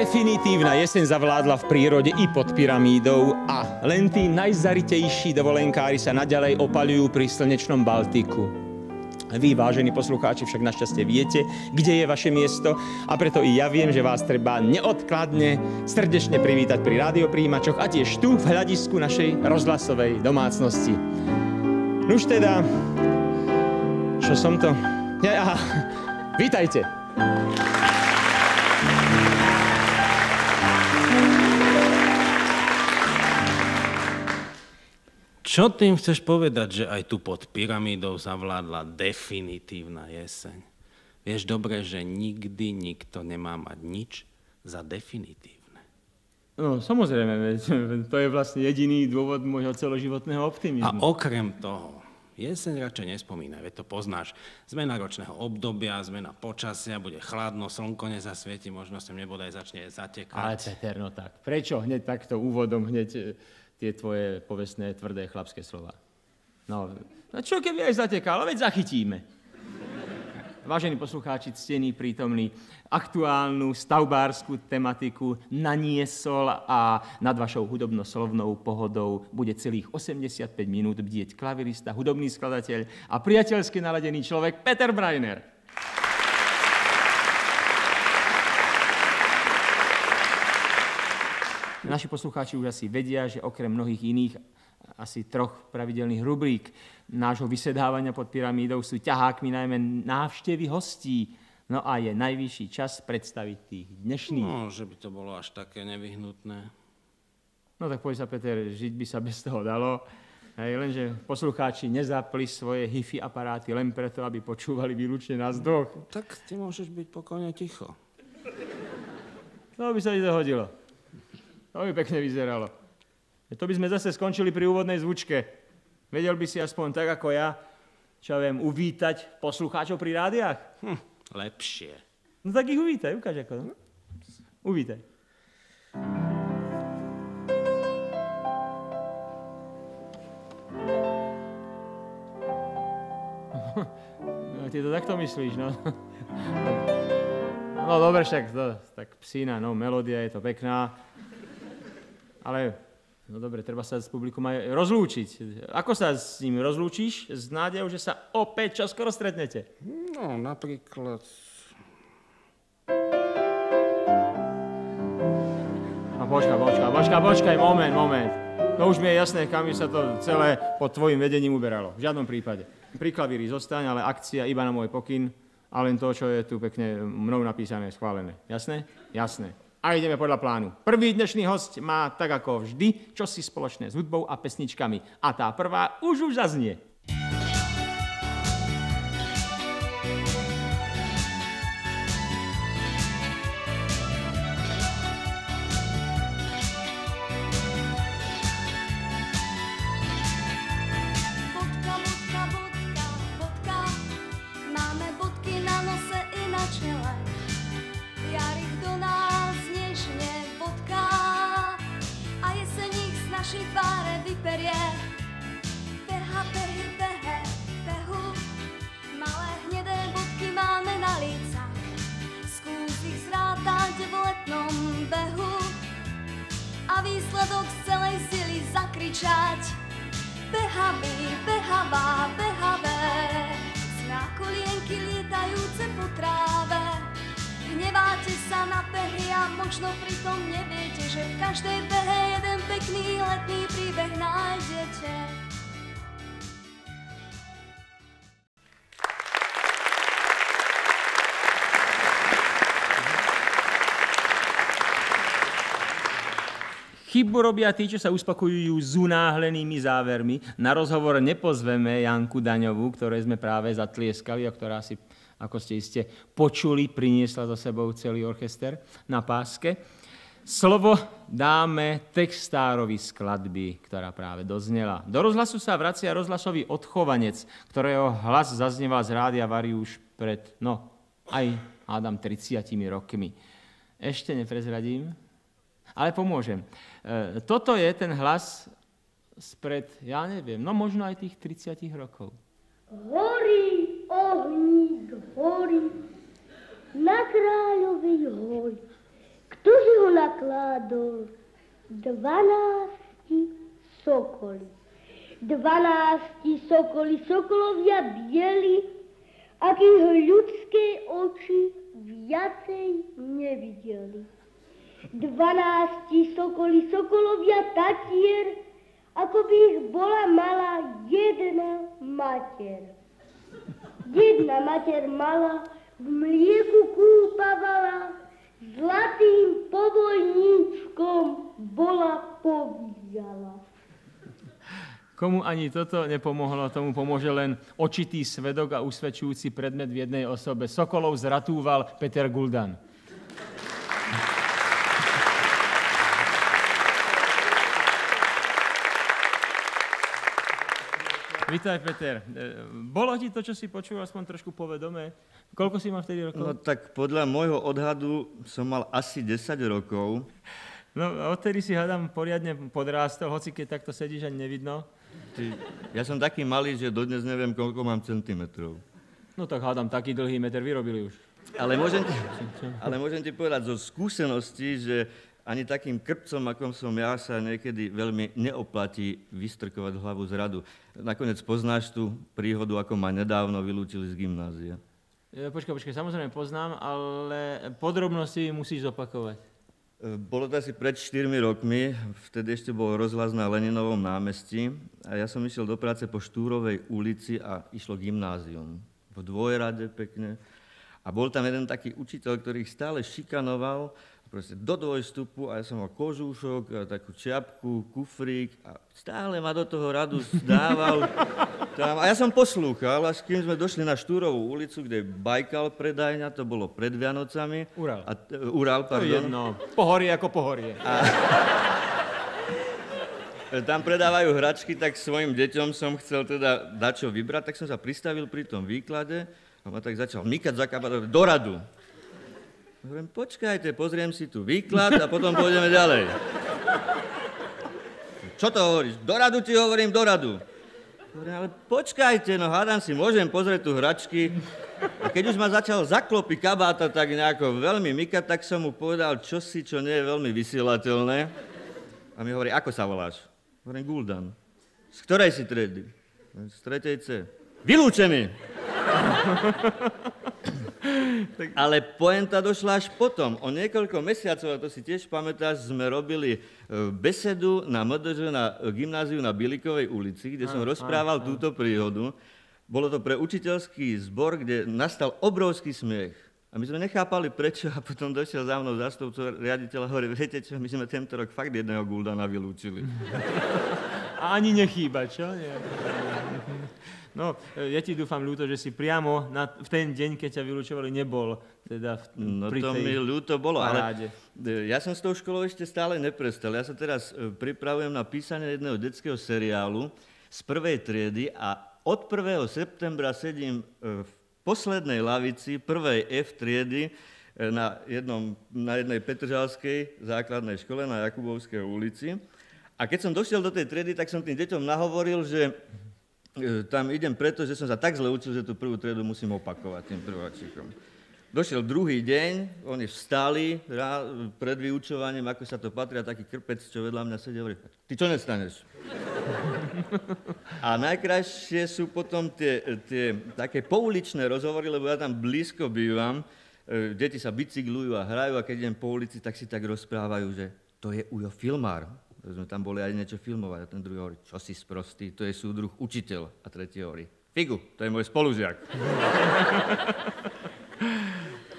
Definitívna jeseň zavládla v prírode i pod pyramídou a len tí najzaritejší dovolenkári sa naďalej opaľujú pri slnečnom Baltiku. Vy, vážení poslucháči, však našťastie viete, kde je vaše miesto a preto i ja viem, že vás treba neodkladne srdečne privítať pri rádiopríjimačoch a tiež tu v hľadisku našej rozhlasovej domácnosti. Nuž teda, čo som to... Vítajte! Čo tým chceš povedať, že aj tu pod pyramídou zavládla definitívna jeseň? Vieš dobre, že nikdy nikto nemá mať nič za definitívne. No, samozrejme, to je vlastne jediný dôvod môjho celoživotného optimizmu. A okrem toho, jeseň radšej nespomínaj, veď to poznáš. Zmena ročného obdobia, zmena počasia, bude chladno, slnko nezasvieti, možno sem nebodaj začne zatekať. Ale Peter, no tak, prečo hneď takto úvodom, tie tvoje povestné, tvrdé chlapské slova? No čo keby aj zatekalo, veď zachytíme. Vážení poslucháči, ctení prítomní, aktuálnu stavbárskú tematiku naniesol a nad vašou hudobno-slovnou pohodou bude celých 85 minút bdieť klavirista, hudobný skladateľ a priateľsky naladený človek Peter Breiner. Naši poslucháči už asi vedia, že okrem mnohých iných, asi 3 pravidelných rubrík nášho vysedávania pod pyramídou sú ťahákmi najmä návštevy hostí. No a je najvyšší čas predstaviť tých dnešných. No, že by to bolo až také nevyhnutné. No tak poď sa, Peter, žiť by sa bez toho dalo. Hej, lenže poslucháči nezapli svoje hi-fi aparáty len preto, aby počúvali výlučne nás dvoch. Tak ty môžeš byť pokojne ticho. To by sa ti dohodilo. To by pekne vyzeralo. To by sme zase skončili pri úvodnej zvučke. Vedel by si aspoň tak ako ja, čo viem, uvítať poslucháčov pri rádiách? Lepšie. No tak ich uvítaj, ukáž ako. No? Uvítaj. No, ty to takto myslíš, no. No dobre, však to, tak psína, no, melódia je to pekná. Ale, no dobre, treba sa s publikum aj rozlúčiť. Ako sa s ním rozlúčiš? S nádejou, že sa opäť čoskoro stretnete? No, napríklad... No počkaj, moment. No už mi je jasné, kam by sa to celé pod tvojim vedením uberalo. V žiadnom prípade. Pri klavíri zostaň, ale akcia iba na môj pokyn a len to, čo je tu pekne mnou napísané, schválené. Jasné? Jasné. A ideme podľa plánu. Prvý dnešný host má, tak ako vždy, čosi spoločné s hudbou a pesničkami. A tá prvá už zaznie. Výsledok z celej sily zakričať. Behavé, na kolienky lietajúce po tráve. Hneváte sa na behy a možno pritom neviete, že v každej behe jeden pekný letný príbeh nájdete. Chybu robia tí, čo sa uspokojujú s unáhlenými závermi. Na rozhovor nepozveme Janku Daňovú, ktorej sme práve zatlieskali a ktorá si, ako ste iste počuli, priniesla so sebou celý orchester na páske. Slovo dáme textárovi skladby, ktorá práve doznela. Do rozhlasu sa vracia rozhlasový odchovanec, ktorého hlas zaznieval z rádia Vary už pred, aj hádam 30 rokmi. Ešte neprezradím, ale pomôžem. Toto je ten hlas spred, ja neviem, možno aj tých 30 rokov. Horí ohník, horí na Kráľovej hori. Ktože nakládol 12 sokoli. 12 sokoli, sokolovia bieli, akých ľudské oči viacej nevideli. 12 sokoli, sokolovia tatier, ako by ich bola mala jedna mater. Jedna mater mala, v mlieku kúpavala, zlatým povojníčkom bola povíjala. Komu ani toto nepomohlo, tomu pomôže len očitý svedok a usvedčujúci predmet v jednej osobe. Sokolov zratúval Peter Guldan. Vítaj, Peter. Bolo ti to, čo si počul, aspoň trošku povedomé? Koľko si mal vtedy rokov? No tak podľa môjho odhadu som mal asi 10 rokov. No, odtedy si hádam poriadne podrástol, hoci keď takto sedíš ani nevidno. Ja som taký malý, že dodnes neviem, koľko mám centimetrov. No tak hádam, taký dlhý meter vyrobili už. Ale môžem ti povedať zo skúsenosti, že ani takým krpcom, ako som ja, sa niekedy veľmi neoplatí vystrkovať hlavu z radu. Nakoniec poznáš tú príhodu, ako ma nedávno vylúčili z gymnázia. Počkaj, samozrejme poznám, ale podrobnosti musíš zopakovať. Bolo to asi pred 4 rokmi, vtedy ešte bol rozhlas na Leninovom námestí a ja som išiel do práce po Štúrovej ulici a išlo gymnázium. V dvojrade pekne. A bol tam jeden taký učiteľ, ktorý ich stále šikanoval, proste do dvojstupu a ja som mal kožúšok, takú čiapku, kufrík a stále ma do toho radu dával. A ja som poslúchal, až kým sme došli na Štúrovú ulicu, kde je Bajkal predajňa, to bolo pred Vianocami. Ural. Ural, pardon. To je jedno. Pohorie ako pohorie. Tam predávajú hračky, tak svojim deťom som chcel teda dať čo vybrať, tak som sa pristavil pri tom výklade a ma tak začal mykať za kabát do radu. Hovorím, počkajte, pozriem si tu výklad a potom pôjdeme ďalej. Čo to hovoríš? Do radu ti hovorím, do radu. Hovorím, ale počkajte, no hádam si, môžem pozrieť tu hračky. A keď už ma začal zaklopiť kabáta tak nejako veľmi mykať, tak som mu povedal čosi, čo nie je veľmi vysielateľné. A mi hovorí, ako sa voláš? Hovorím, Guldan. Z ktorej si triedy? Z 3. C. Vylúčený! Ale pointa došla až potom. O niekoľko mesiacov, a to si tiež pamätáš, sme robili besedu na MDŽ na gymnáziu na Bilikovej ulici, kde som rozprával túto príhodu. Bolo to pre učiteľský zbor, kde nastal obrovský smiech. A my sme nechápali prečo a potom došiel za mnou zástupca riaditeľa a hovorí, viete čo, my sme tento rok fakt jedného Guldana vylúčili. A ani nechýba, čo? Nie. No, ja ti dúfam ľúto, že si priamo v ten deň, keď ťa vylúčovali, nebol teda pri tej No to mi ľúto bolo, paráde. Ale ja som s tou školou ešte stále neprestal. Ja sa teraz pripravujem na písanie jedného detského seriálu z 1. triedy a od 1. septembra sedím v poslednej lavici 1. F triedy na jednej petržalskej základnej škole na Jakubovskej ulici. A keď som došiel do tej triedy, tak som tým deťom nahovoril, že tam idem preto, že som sa tak zle učil, že tú prvú triedu musím opakovať tým prváčikom. Došiel druhý deň, oni vstali pred vyučovaním, ako sa to patrí, a taký krpec, čo vedľa mňa sedel, hovorí, ty čo nestaneš? A najkrajšie sú potom tie také pouličné rozhovory, lebo ja tam blízko bývam, deti sa bicyklujú a hrajú a keď idem po ulici, tak si tak rozprávajú, že to je Ujo filmár. Sme tam boli aj niečo filmovať a ten druhý hovorí, čo si sprostý, to je súdruh učiteľ. A tretí hovorí, figu, to je môj spolužiak.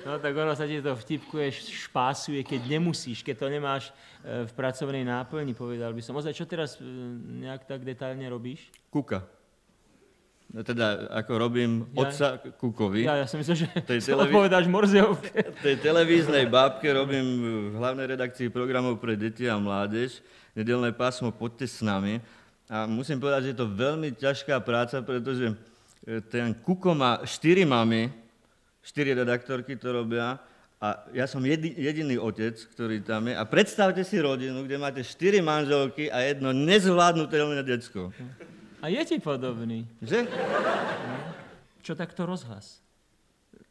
No tak ono sa ti to vtipkuje, špásuje, keď nemusíš, keď to nemáš v pracovnej náplni, povedal by som. Ozaj, čo teraz nejak tak detailne robíš? Kuka. No teda, ako robím otca Kukovi. Ja som myslel, že odpovedáš Morzeovke. Tej televíznej bábke robím v hlavnej redakcii programov pre deti a mládež. Nedelné pásmo Poďte s nami. A musím povedať, že je to veľmi ťažká práca, pretože ten Kuko má 4 mamy, 4 redaktorky to robia a ja som jediný otec, ktorý tam je. A predstavte si rodinu, kde máte 4 manželky a jedno nezvládnutelné decko. A je ti podobný. Že? Čo takto rozhlas?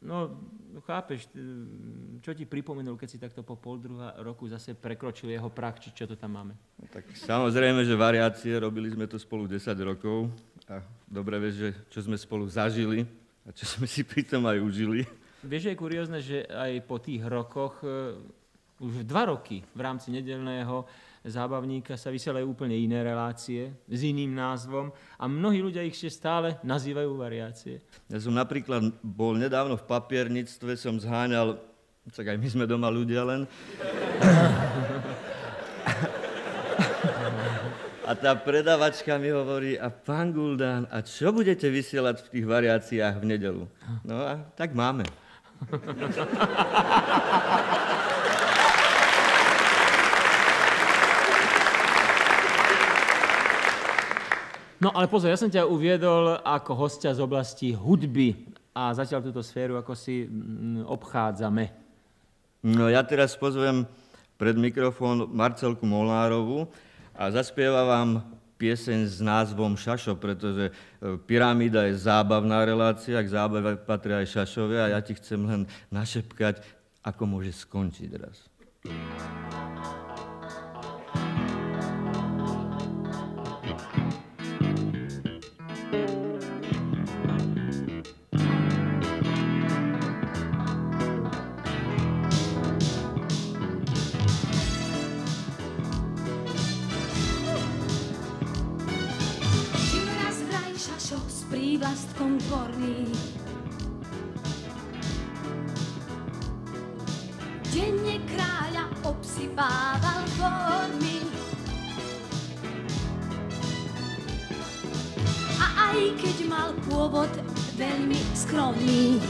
No, chápeš, čo ti pripomenul, keď si takto po 1,5 roku zase prekročil jeho prach, či čo to tam máme? No, tak samozrejme, že variácie, robili sme to spolu 10 rokov a dobre vieš, že čo sme spolu zažili a čo sme si pritom aj užili. Vieš, že je kuriózne, že aj po tých rokoch, už 2 roky v rámci nedeľného zábavníka sa vysielajú úplne iné relácie s iným názvom a mnohí ľudia ich ešte stále nazývajú variácie. Ja som napríklad bol nedávno v papierníctve, som zháňal, tak aj my sme doma ľudia len. A tá predavačka mi hovorí, a pán Guldán, a čo budete vysielať v tých variáciách v nedeľu? No a tak máme. No ale pozor, ja som ťa uviedol ako hostia z oblasti hudby a zatiaľ túto sféru ako si obchádzame. No ja teraz pozvem pred mikrofón Marcelku Molnárovú a zaspieva vám pieseň s názvom Šašo, pretože Pyramída je zábavná relácia, k zábave patria aj šašové a ja ti chcem len našepkať, ako môže skončiť raz. Prívlastkom dvorný. Denne kráľa obsypával formy. A aj keď mal pôvod veľmi skromný,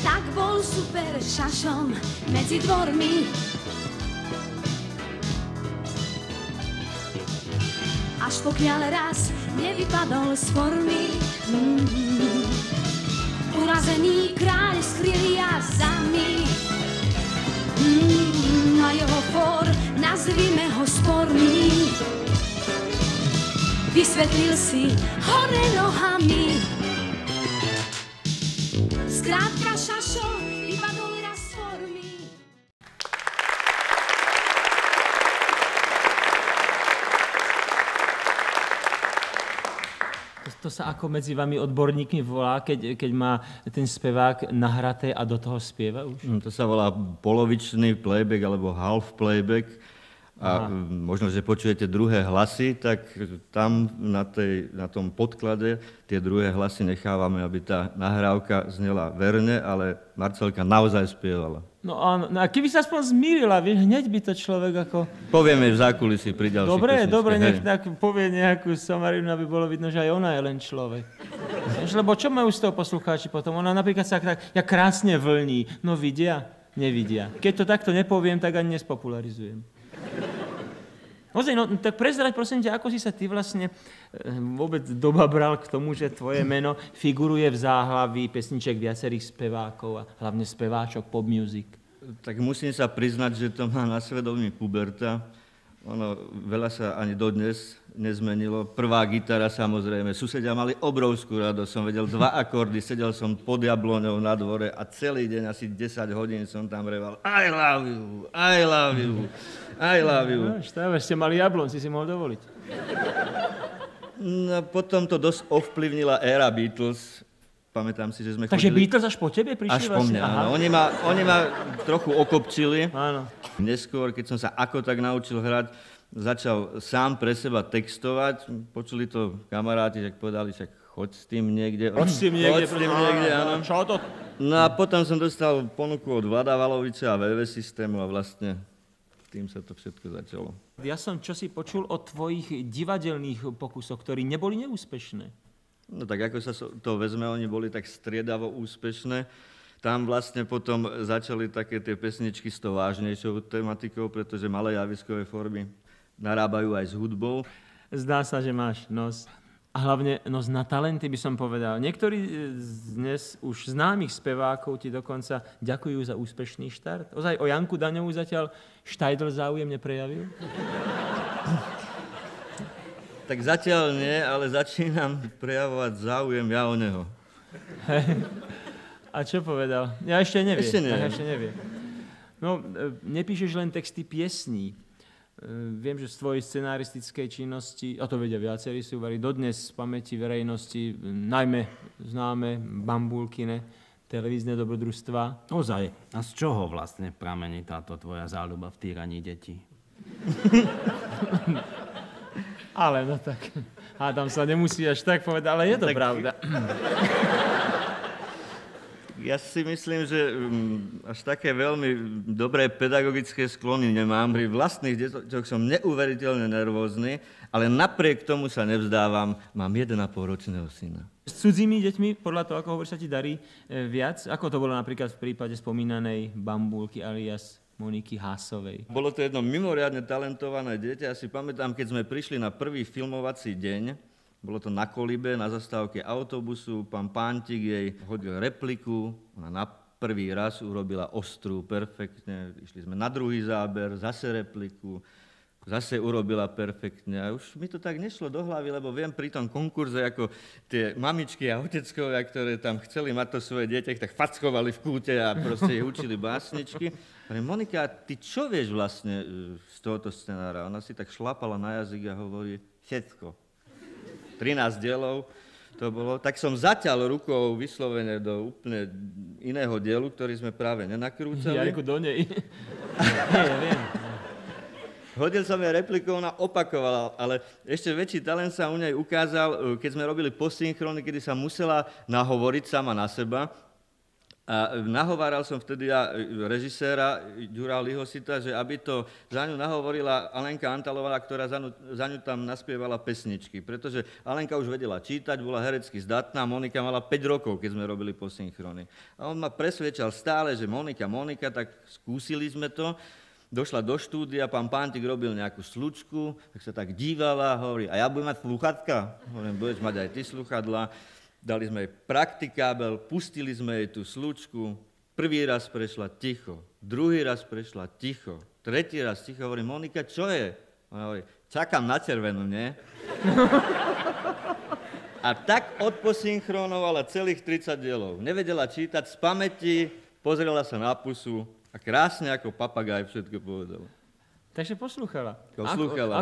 tak bol super šašom medzi dvormi. Až pokiaľ raz nevypadol z formy. Urazený kráľ skryl jazami. A jeho for, nazvime ho sporný, vysvetlil si hore nohami. Skrátka šašo vypadol raz z formy. To sa ako medzi vami odborníkmi volá, keď má ten spevák nahraté a do toho spieva už? To sa volá polovičný playback alebo half playback. A možno, že počujete druhé hlasy, tak tam na tom podklade tie druhé hlasy nechávame, aby tá nahrávka znela verne, ale Marcelka naozaj spievala. No áno, no a keby sa aspoň zmýlila, vieš, hneď by to človek ako... Povieme v zákulisí pri ďalších pesničkách. Dobre, nech tak povie nejakú somarinu, aby bolo vidno, že aj ona je len človek. Lebo čo majú z toho poslucháči potom? Ona napríklad sa tak krásne vlní. No vidia? Nevidia. Keď to takto nepoviem, tak ani nespopularizujem. Ozaj, no tak prezrať, prosím ťa, ako si sa ty vlastne vôbec dobabral k tomu, že tvoje meno figuruje v záhlaví pesniček viacerých spevákov a hlavne speváčok pop music? Tak musím sa priznať, že to má na svedomí puberta. Ono veľa sa ani dodnes nezmenilo. Prvá gitara, samozrejme. Susedia mali obrovskú radosť. Som vedel 2 akordy, sedel som pod jabloňou na dvore a celý deň, asi 10 hodín som tam reval I love you, I love you, I love you. No, štávaš, ste mali jablon, si mol dovoliť. No, potom to dosť ovplyvnila éra Beatles. Pamätám si, že sme Takže chodili... Beatles až po tebe prišli? Až po mňa, áno. Oni ma trochu okopčili. Áno. Neskôr, keď som sa ako tak naučil hrať, začal sám pre seba textovať. Počuli to kamaráti, tak povedali, však choď s tým niekde. Choď s tým niekde, áno. Čo to? No a potom som dostal ponuku od Vlada Valoviča a VV systému a vlastne tým sa to všetko začalo. Ja som čosi počul o tvojich divadelných pokusoch, ktorí neboli neúspešné. No tak ako sa to vezme, oni boli tak striedavo úspešné. Tam vlastne potom začali také tie pesničky s tou vážnejšou tematikou, pretože malé javiskové formy narábajú aj s hudbou. Zdá sa, že máš nos. A hlavne nos na talenty, by som povedal. Niektorí z dnes už známych spevákov ti dokonca ďakujú za úspešný štart. Ozaj o Janku Daňovú zatiaľ Štajdl záujem neprejavil? Tak zatiaľ nie, ale začínam prejavovať záujem ja o neho. A čo povedal? Ja ešte neviem. Ešte neviem. No, nepíšeš len texty piesní. Viem, že z tvojej scenaristickej činnosti, a to vedia viacerí súvari, dodnes z pamäti verejnosti, najmä známe Bambulkine televízne dobrodružstva. Ozaj. A z čoho vlastne pramení táto tvoja záľuba v týraní detí? Ale no tak, hádam sa nemusí až tak povedať, ale je to tak pravda. Ja si myslím, že až také veľmi dobré pedagogické sklony nemám. Pri vlastných deťoch som neuveriteľne nervózny, ale napriek tomu sa nevzdávam. Mám 1,5-ročného syna. S cudzími deťmi, podľa toho, ako hovoríš, sa ti darí viac? Ako to bolo napríklad v prípade spomínanej Bambulky alias Moniky Hásovej? Bolo to jedno mimoriadne talentované dieťa. Ja si pamätám, keď sme prišli na prvý filmovací deň, bolo to na Kolibe, na zastávke autobusu, pán Pántik jej hodil repliku, ona na prvý raz urobila ostrú, perfektne, išli sme na druhý záber, zase repliku, zase urobila perfektne. A už mi to tak nešlo do hlavy, lebo viem pri tom konkurze, ako tie mamičky a oteckovia, ktoré tam chceli mať to svoje dieťa, tak fackovali v kúte a proste ich učili básničky. Ale Monika, ty čo vieš vlastne z tohoto scenára? Ona si tak šlapala na jazyk a hovorí, všetko. 13 dielov to bolo. Tak som zaťal rukou vyslovene do úplne iného dielu, ktorý sme práve nenakrúcali. Jariku, do nej. Nie, viem. Hodil som jej repliku, ona opakovala, ale ešte väčší talent sa u nej ukázal, keď sme robili postsynchrony, kedy sa musela nahovoriť sama na seba. A nahováral som vtedy ja režiséra Ďura Lihosita, že aby to za ňu nahovorila Alenka Antalová, ktorá za ňu tam naspievala pesničky. Pretože Alenka už vedela čítať, bola herecky zdatná, Monika mala 5 rokov, keď sme robili posynchrony. A on ma presvedčal stále, že Monika, tak skúsili sme to. Došla do štúdia, pán Pántik robil nejakú slučku, tak sa tak dívala, hovorí, a ja budem mať slúchatka? Hovorím, budeš mať aj ty slúchadla. Dali sme jej praktikábel, pustili sme jej tú slučku. Prvý raz prešla ticho, druhý raz prešla ticho, tretí raz ticho. Hovorím, Monika, čo je? Ona hovorí, čakám na červenú, nie? A tak odposynchronovala celých 30 dielov. Nevedela čítať z pamäti, pozrela sa na pusu a krásne ako papagaj všetko povedala. Takže poslúchala.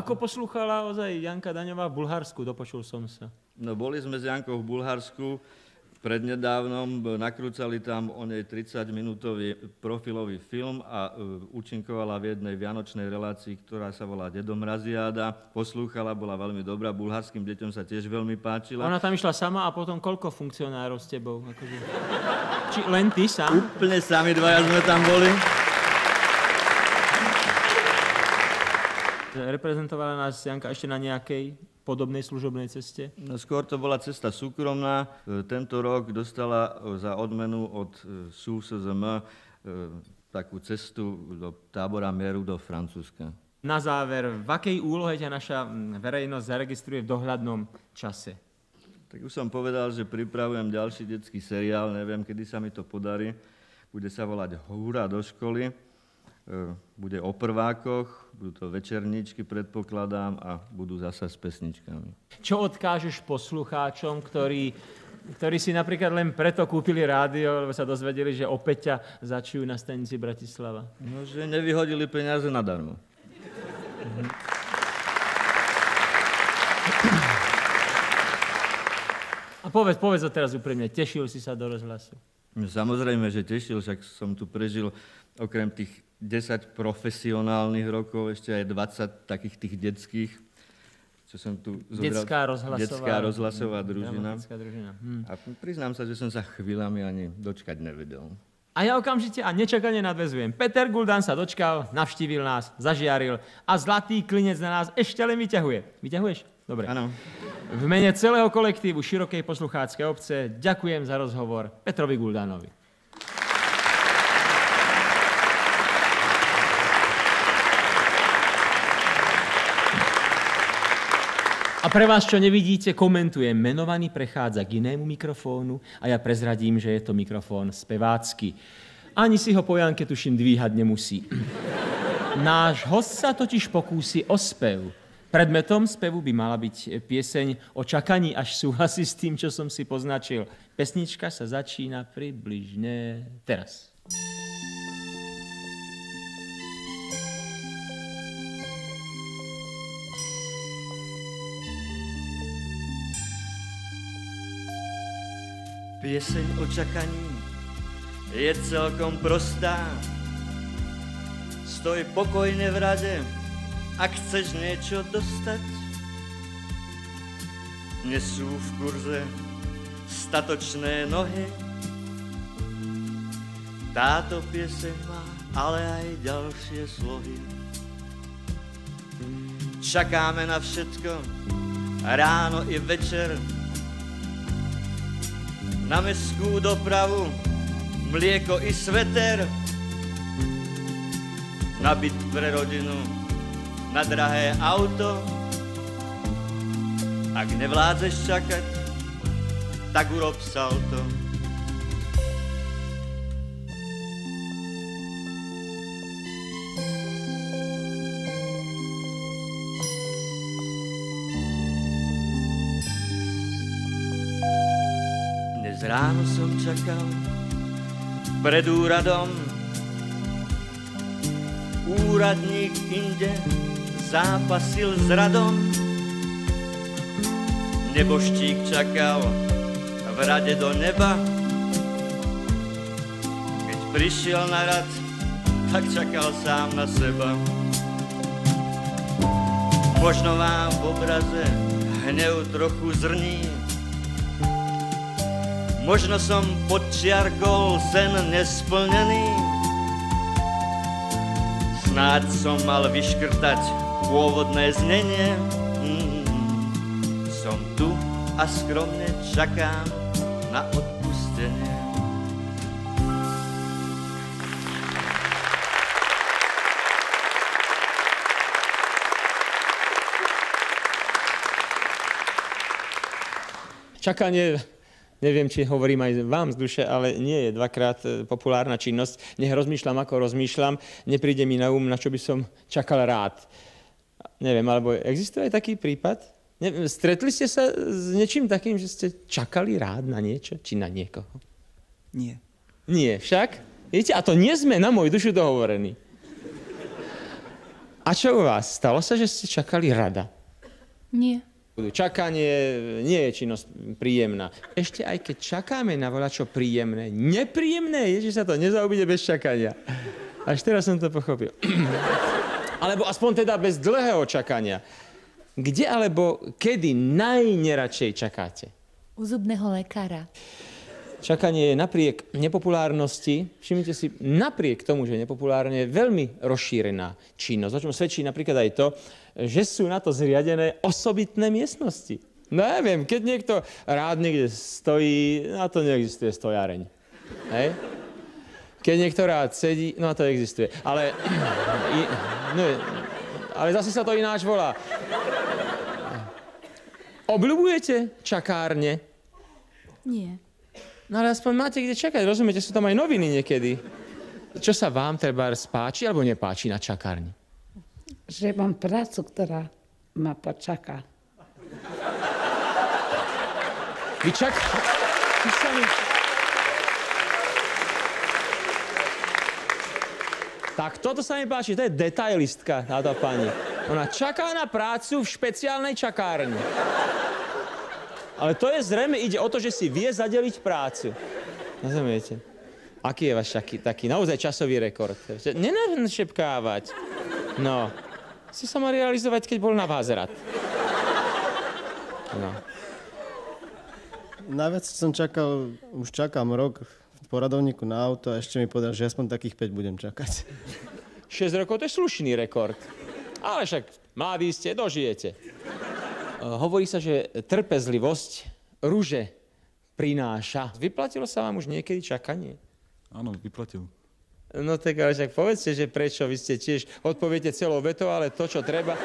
Ako poslúchala ozaj Janka Daňová v Bulharsku, dopočul som sa. No boli sme s Jankou v Bulharsku prednedávnom, nakrúcali tam o nej 30-minútový profilový film a účinkovala v jednej vianočnej relácii, ktorá sa volá Dedo Mraziáda. Poslúchala, bola veľmi dobrá, bulharským deťom sa tiež veľmi páčila. Ona tam išla sama a potom koľko funkcionárov s tebou? Akože... Či len ty sám? Úplne sami dvaja sme tam boli. Reprezentovala nás Janka ešte na nejakej podobnej služobnej ceste? No, skôr to bola cesta súkromná. Tento rok dostala za odmenu od SUSZM takú cestu do tábora mieru do Francúzska. Na záver, v akej úlohe ťa naša verejnosť zaregistruje v dohľadnom čase? Tak už som povedal, že pripravujem ďalší detský seriál. Neviem, kedy sa mi to podarí. Bude sa volať Hurá do školy. Bude o prvákoch, budú to večerníčky, predpokladám, a budú zasa s pesničkami. Čo odkážeš poslucháčom, ktorí si napríklad len preto kúpili rádio, lebo sa dozvedeli, že opäť ťa začujú na stanici Bratislava? No, že nevyhodili peniaze nadarmo. A povedz to teraz úprimne, tešil si sa do rozhlasu? Samozrejme, že tešil, však som tu prežil okrem tých 10 profesionálnych rokov, ešte aj 20 takých tých detských, čo som tu zobral. Detská rozhlasová družina. A priznám sa, že som sa chvíľami ani dočkať nevedel. A ja okamžite a nečakane nadväzujem. Peter Guldan sa dočkal, navštívil nás, zažiaril a zlatý klinec na nás ešte len vyťahuje. Vyťahuješ? Dobre. Áno. V mene celého kolektívu širokej poslucháckej obce ďakujem za rozhovor Petrovi Guldanovi. A pre vás, čo nevidíte, komentujem. Menovaný prechádza k inému mikrofónu a ja prezradím, že je to mikrofón spevácky. Ani si ho po Janke, tuším, dvíhať nemusí. Náš host sa totiž pokúsi o spev. Predmetom spevu by mala byť pieseň o čakaní, až súhlasí s tým, čo som si poznačil. Pesnička sa začína približne teraz. Pieseň o čakaní je celkom prostá. Stoj pokojne v rade, ak chceš niečo dostať. Nesú v kurze statočné nohy. Táto pieseň má ale aj ďalšie slohy. Čakáme na všetko, ráno i večer. Na mestskú dopravu, mlieko i sveter. Na byt pre rodinu, na drahé auto. Ak nevládzeš čakať, tak urob salto. Dnes ráno som čakal pred úradom. Úradník inde zápasil s radom. Neboštík čakal v rade do neba. Keď prišiel na rad, tak čakal sám na seba. Možno vám v obraze hnev trochu zrní. Možno som podčiarkol sen nesplnený. Snáď som mal vyškrtať pôvodné znenie. Som tu a skromne čakám na odpustenie. Čakanie, neviem, či hovorím aj vám z duše, ale nie je dvakrát populárna činnosť. Nech rozmýšľam, ako rozmýšľam, nepríde mi na na čo by som čakal rád. Neviem, alebo existuje aj taký prípad? Stretli ste sa s niečím takým, že ste čakali rád na niečo? Či na niekoho? Nie. Nie, však? Viete, a to nie sme na moju dušu dohovorení. A čo u vás? Stalo sa, že ste čakali rada? Nie. Čakanie nie je činnosť príjemná. Ešte aj keď čakáme na voľačo príjemné, nepríjemné je, že sa to nezaobíde bez čakania. Až teraz som to pochopil. Alebo aspoň teda bez dlhého čakania. Kde alebo kedy najneradšej čakáte? U zubného lekára. Čakanie je napriek nepopulárnosti, všimnite si, napriek tomu, že je nepopulárne, je veľmi rozšírená činnosť. O čom svedčí napríklad aj to, že sú na to zriadené osobitné miestnosti. No ja viem, keď niekto rád niekde stojí, na to neexistuje stojareň. Hej? Keď niekto rád sedí, no to existuje. Ale zase sa to ináč volá. Obľubujete čakárne? Nie. No ale aspoň máte kde čakať, rozumiete, sú tam aj noviny niekedy. Čo sa vám treba páči alebo nepáči na čakárni? Že mám prácu, ktorá ma počaká. Vy sami... Tak toto sa mi páči, to je detailistka, táto pani. Ona čaká na prácu v špeciálnej čakárni. Ale to je zrejme, ide o to, že si vie zadeliť prácu. Rozumiete? Aký je váš taký naozaj časový rekord? Nenešepkávať. No. Si sa má realizovať, keď bol na vás rád. No. Najviac som čakal, už čakám rok v poradovníku na auto a ešte mi povedal, že aspoň takých 5 budem čakať. 6 rokov, to je slušný rekord. Ale však mladí ste, dožijete. Hovorí sa, že trpezlivosť ruže prináša. Vyplatilo sa vám už niekedy čakanie? Áno, vyplatil. No tak ale však povedzte, že prečo, vy ste tiež odpoviete celou vetou, ale to, čo treba...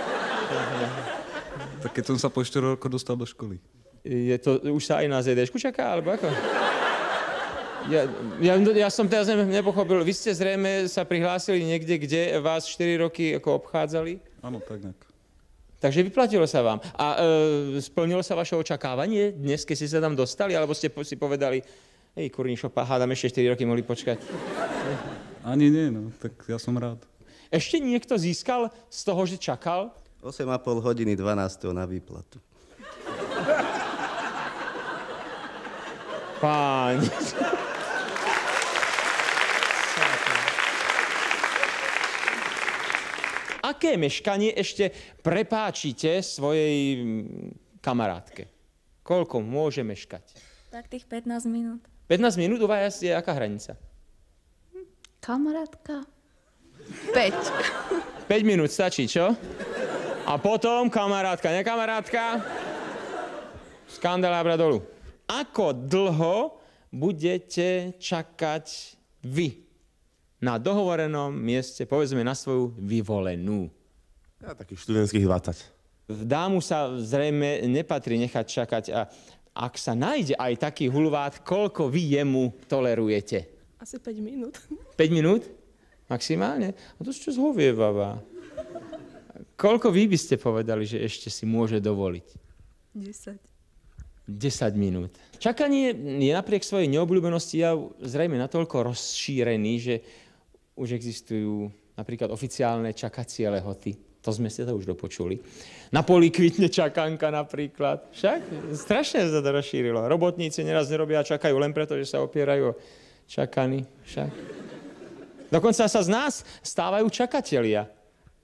Tak keď som sa po 4 rokoch dostal do školy. Je to, už sa aj na ZD-šku čaká, alebo ako? Ja som teraz nepochopil, vy ste zrejme sa prihlásili niekde, kde vás 4 roky ako obchádzali? Áno, tak nejak. Takže vyplatilo sa vám. A splnilo sa vaše očakávanie dnes, keď ste sa tam dostali? Alebo ste si povedali, hej, kurníšo, hádam ešte 4 roky mohli počkať? Ani nie, no, tak ja som rád. Ešte niekto získal z toho, že čakal? 8,5 hodiny 12. na výplatu. Páni. Aké meškanie ešte prepáčite svojej kamarátke? Koľko môže meškať? Tak tých 15 minút. 15 minút u vás je aká hranica? Kamarátka? 5. 5 minút stačí, čo? A potom kamarátka, nekamarátka? Z kandelábra dolu. Ako dlho budete čakať vy na dohovorenom mieste, povedzme na svoju vyvolenú? Ja takých študentských 20. Dámu sa zrejme nepatrí nechať čakať a ak sa nájde aj taký hulvát, koľko vy jemu tolerujete? Asi 5 minút. 5 minút? Maximálne? A to čo zhovievava. Koľko vy by ste povedali, že ešte si môže dovoliť? 10. 10 minút. Čakanie je napriek svojej neobľúbenosti zrejme natoľko rozšírený, že už existujú napríklad oficiálne čakacie lehoty. To sme si to už dopočuli. Na poli kvitne čakanka napríklad. Však strašne sa to rozšírilo. Robotníci neraz nerobia a čakajú len preto, že sa opierajú o čakany. Však. Dokonca sa z nás stávajú čakatelia.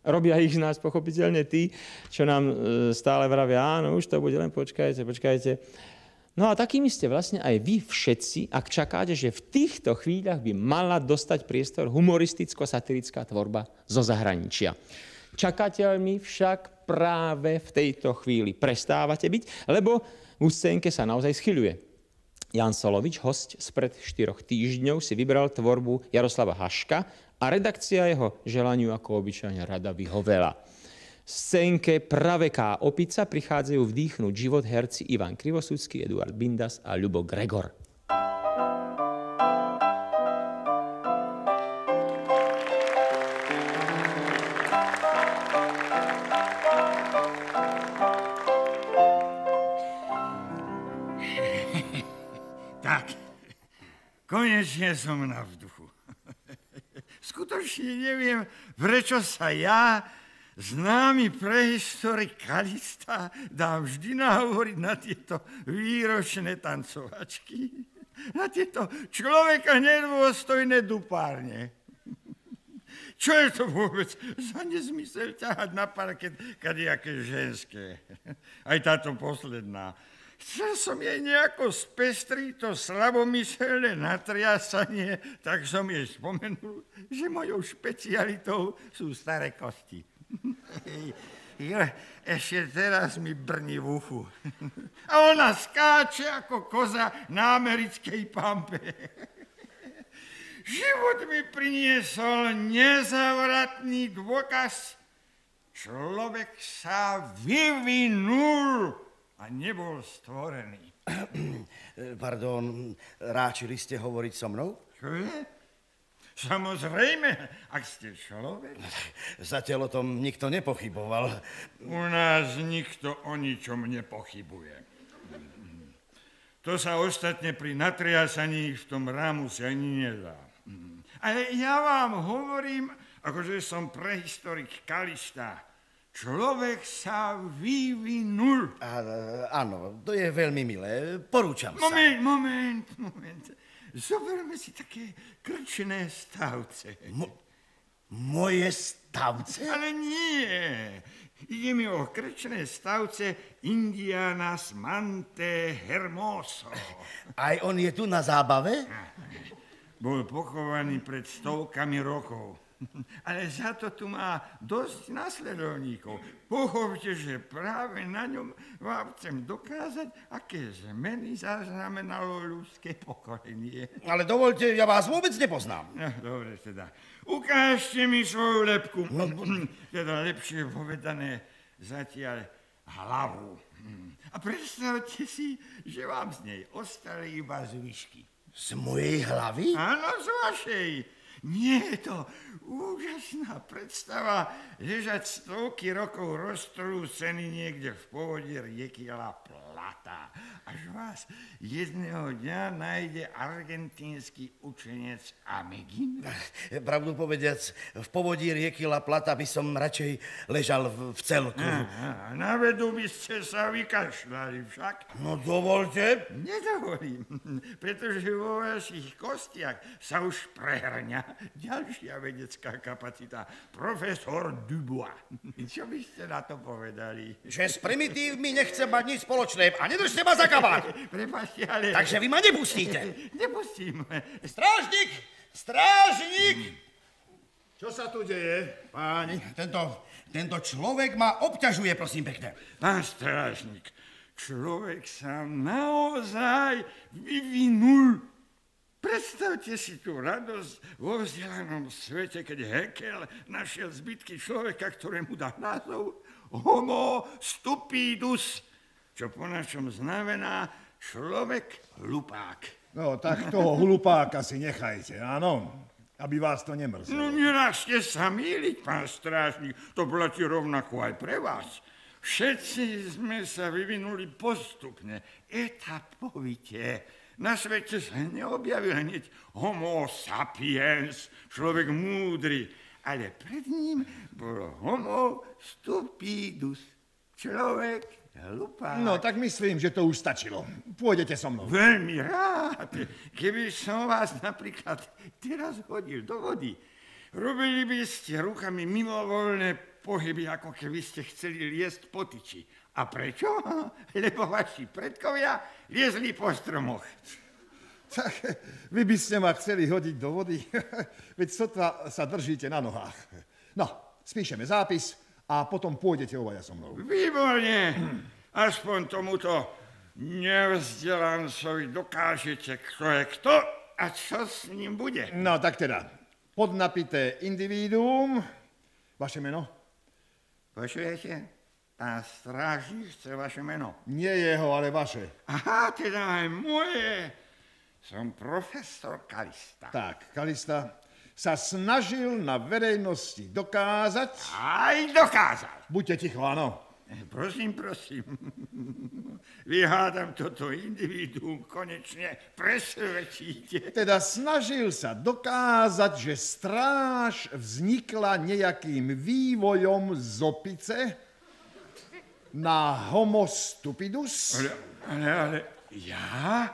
Robia ich z nás pochopiteľne tí, čo nám stále vravia, áno, už to bude, len počkajte. No a takými ste vlastne aj vy všetci, ak čakáte, že v týchto chvíľach by mala dostať priestor humoristicko-satirická tvorba zo zahraničia. Čakateľmi však práve v tejto chvíli prestávate byť, lebo v scénke sa naozaj schyľuje. Jan Solovič, hosť spred 4 týždňov, si vybral tvorbu Jaroslava Haška a redakcia jeho želaniu ako obyčajne rada vyhovela. V scénke Praveká opica prichádzajú vdýchnuť život herci Ivan Krivosudský, Eduard Bindas a Ľubo Gregor. Tak, konečne som na vzduchu. Skutočne neviem, prečo sa ja, známy prehistorikalista, dám vždy nahovoriť na tieto výročné tancovačky, na tieto človeka nedôstojné dupárne. Čo je to vôbec za nezmysel ťahať na parket kadejaké ženské? Aj táto posledná. Chcel som jej nejako spestriť to slabomyselné natriasanie, tak som jej spomenul, že mojou špecialitou sú staré kosti. Ešte teraz mi brní v uchu. A ona skáče ako koza na americkej pampe. Život mi priniesol nezavratný dôkaz. Človek sa vyvinul a nebol stvorený. Pardon, ráčili ste hovoriť so mnou? Čo je? Samozrejme, ak ste človek. Zatiaľ o tom nikto nepochyboval. U nás nikto o ničom nepochybuje. To sa ostatne pri natriasaní v tom rámuse ani nedá. Ale ja vám hovorím, akože som prehistorik kalista. Človek sa vyvinul. Áno, to je veľmi milé. Porúčam sa. Moment. Zoberme si také krčné stavce. Moje stavce? Ale nie. Ide mi o krčné stavce Indianas Mante Hermoso. Aj on je tu na zábave? Bol pochovaný pred 100 rokov. Ale za to tu má dosť nasledovníkov. Pochopte, že práve na ňom vám chcem dokázať, aké zmeny zaznamenalo ľudské pokolenie. Ale dovoľte, ja vás vôbec nepoznám. No, dobre teda. Ukážte mi svoju lebku. Teda lepšie povedané zatiaľ hlavu. A predstavte si, že vám z nej ostali iba zvyšky. Z mojej hlavy? Áno, z vašej. Nie je to úžasná predstava ležať stovky rokov roztrúsený niekde v povodí rieky La Plata, až vás jedného dňa nájde argentínsky učenec Amegin. Pravdu povediac, v povodí rieky La Plata by som radšej ležal v celku. Na vedu by ste sa vykašľali však. No dovolte. Nedovolím, pretože vo vašich kostiach sa už prehrňa ďalšia vedecká kapacita, profesor Dubois. Čo by ste na to povedali? Že s primitívmi nechcem mať nič spoločné a nedržte ma za kabát. Prepáčte, ale... Takže vy ma nepustíte. Nepustím. Strážnik! Strážnik! Čo sa tu deje, páni? Tento človek ma obťažuje, prosím pekne. Pán strážnik, človek sa naozaj vyvinul. Predstavte si tú radosť vo vzdelanom svete, keď Haeckel našiel zbytky človeka, ktorému dá názov Homo stupidus, čo po našom znamená človek hlupák. No, tak toho hlupáka si nechajte, áno, aby vás to nemrzelo. No, nerážte sa mýliť, pán strážnik, to platí rovnako aj pre vás. Všetci sme sa vyvinuli postupne, etapovite. Na svete sa neobjavil hneď Homo sapiens, človek múdry, ale pred ním bol Homo stupidus, človek hlupák. No, tak myslím, že to už stačilo. Pôjdete so mnou. Veľmi rád. Keby som vás napríklad teraz hodil do vody, robili by ste rukami mimovoľné pohyby, ako keby ste chceli liesť po tyči. A prečo? Lebo vaši predkovia liezli po stromoch. Tak vy by ste ma chceli hodiť do vody? Veď sotva sa držíte na nohách. No, spíšeme zápis a potom pôjdete obaja so mnou. Výborne. Aspoň tomuto nevzdelancovi dokážete, kto je kto a čo s ním bude. No, tak teda, podnapité individuum. Vaše meno? Počujete? Pán strážnik chce vaše meno. Nie jeho, ale vaše. Aha, teda aj moje. Som profesor Kalista. Tak, Kalista sa snažil na verejnosti dokázať... Aj dokázal. Buďte ticho, áno. Prosím. Vy hádam toto individuum konečne presvedčíte. Teda snažil sa dokázať, že stráž vznikla nejakým vývojom z opice na Homo stupidus. Ale ja?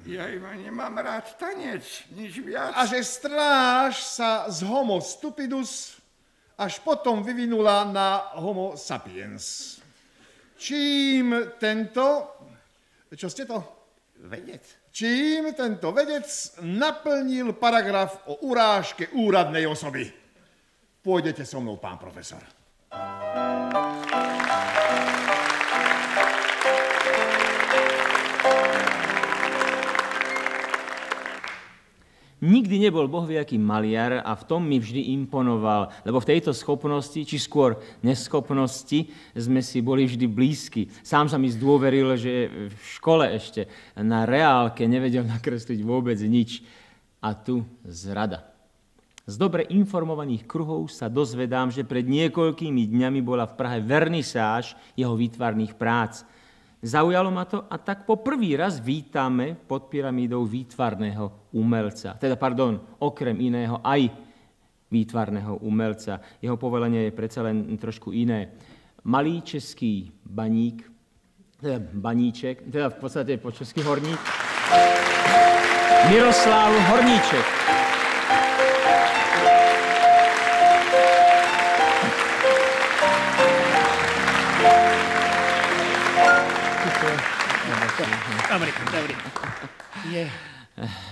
Ja iba nemám rád tanec, nič viac. A že stráž sa z Homo stupidus až potom vyvinula na Homo sapiens. Čím tento... Čo ste to? Vedec. Čím tento vedec naplnil paragraf o urážke úradnej osoby. Pôjdete so mnou, pán profesor. Nikdy nebol bohviaký maliar a v tom mi vždy imponoval, lebo v tejto schopnosti, či skôr neschopnosti, sme si boli vždy blízki. Sám sa mi zdôveril, že v škole ešte na reálke nevedel nakresliť vôbec nič. A tu zrada. Z dobre informovaných kruhov sa dozvedám, že pred niekoľkými dňami bola v Prahe vernisáž jeho výtvarných prác. Zaujalo ma to a tak po prvý raz vítame pod pyramídou výtvarného umelca. Okrem iného aj výtvarného umelca. Jeho povolenie je predsa len trošku iné. Malý český baníček, v podstate po český horník, Miroslav Horníček. Dobrý.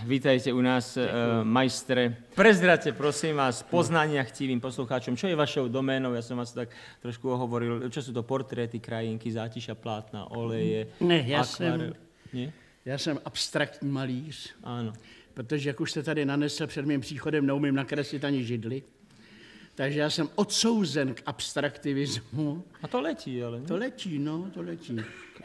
Vítajte u nás, majstre. Prezrate, prosím vás, poznania chtivým poslucháčom, čo je vašou doménou? Ja som vás tak trošku hovoril, čo sú to portréty, krajinky, zátiša, plátna, oleje, akvarel? Já jsem abstraktní malíř. Ano. Protože, jak už jste tady nanesl před mým příchodem, neumím nakreslit ani židli. Takže já jsem odsouzen k abstraktivismu. A to letí, ale... To letí.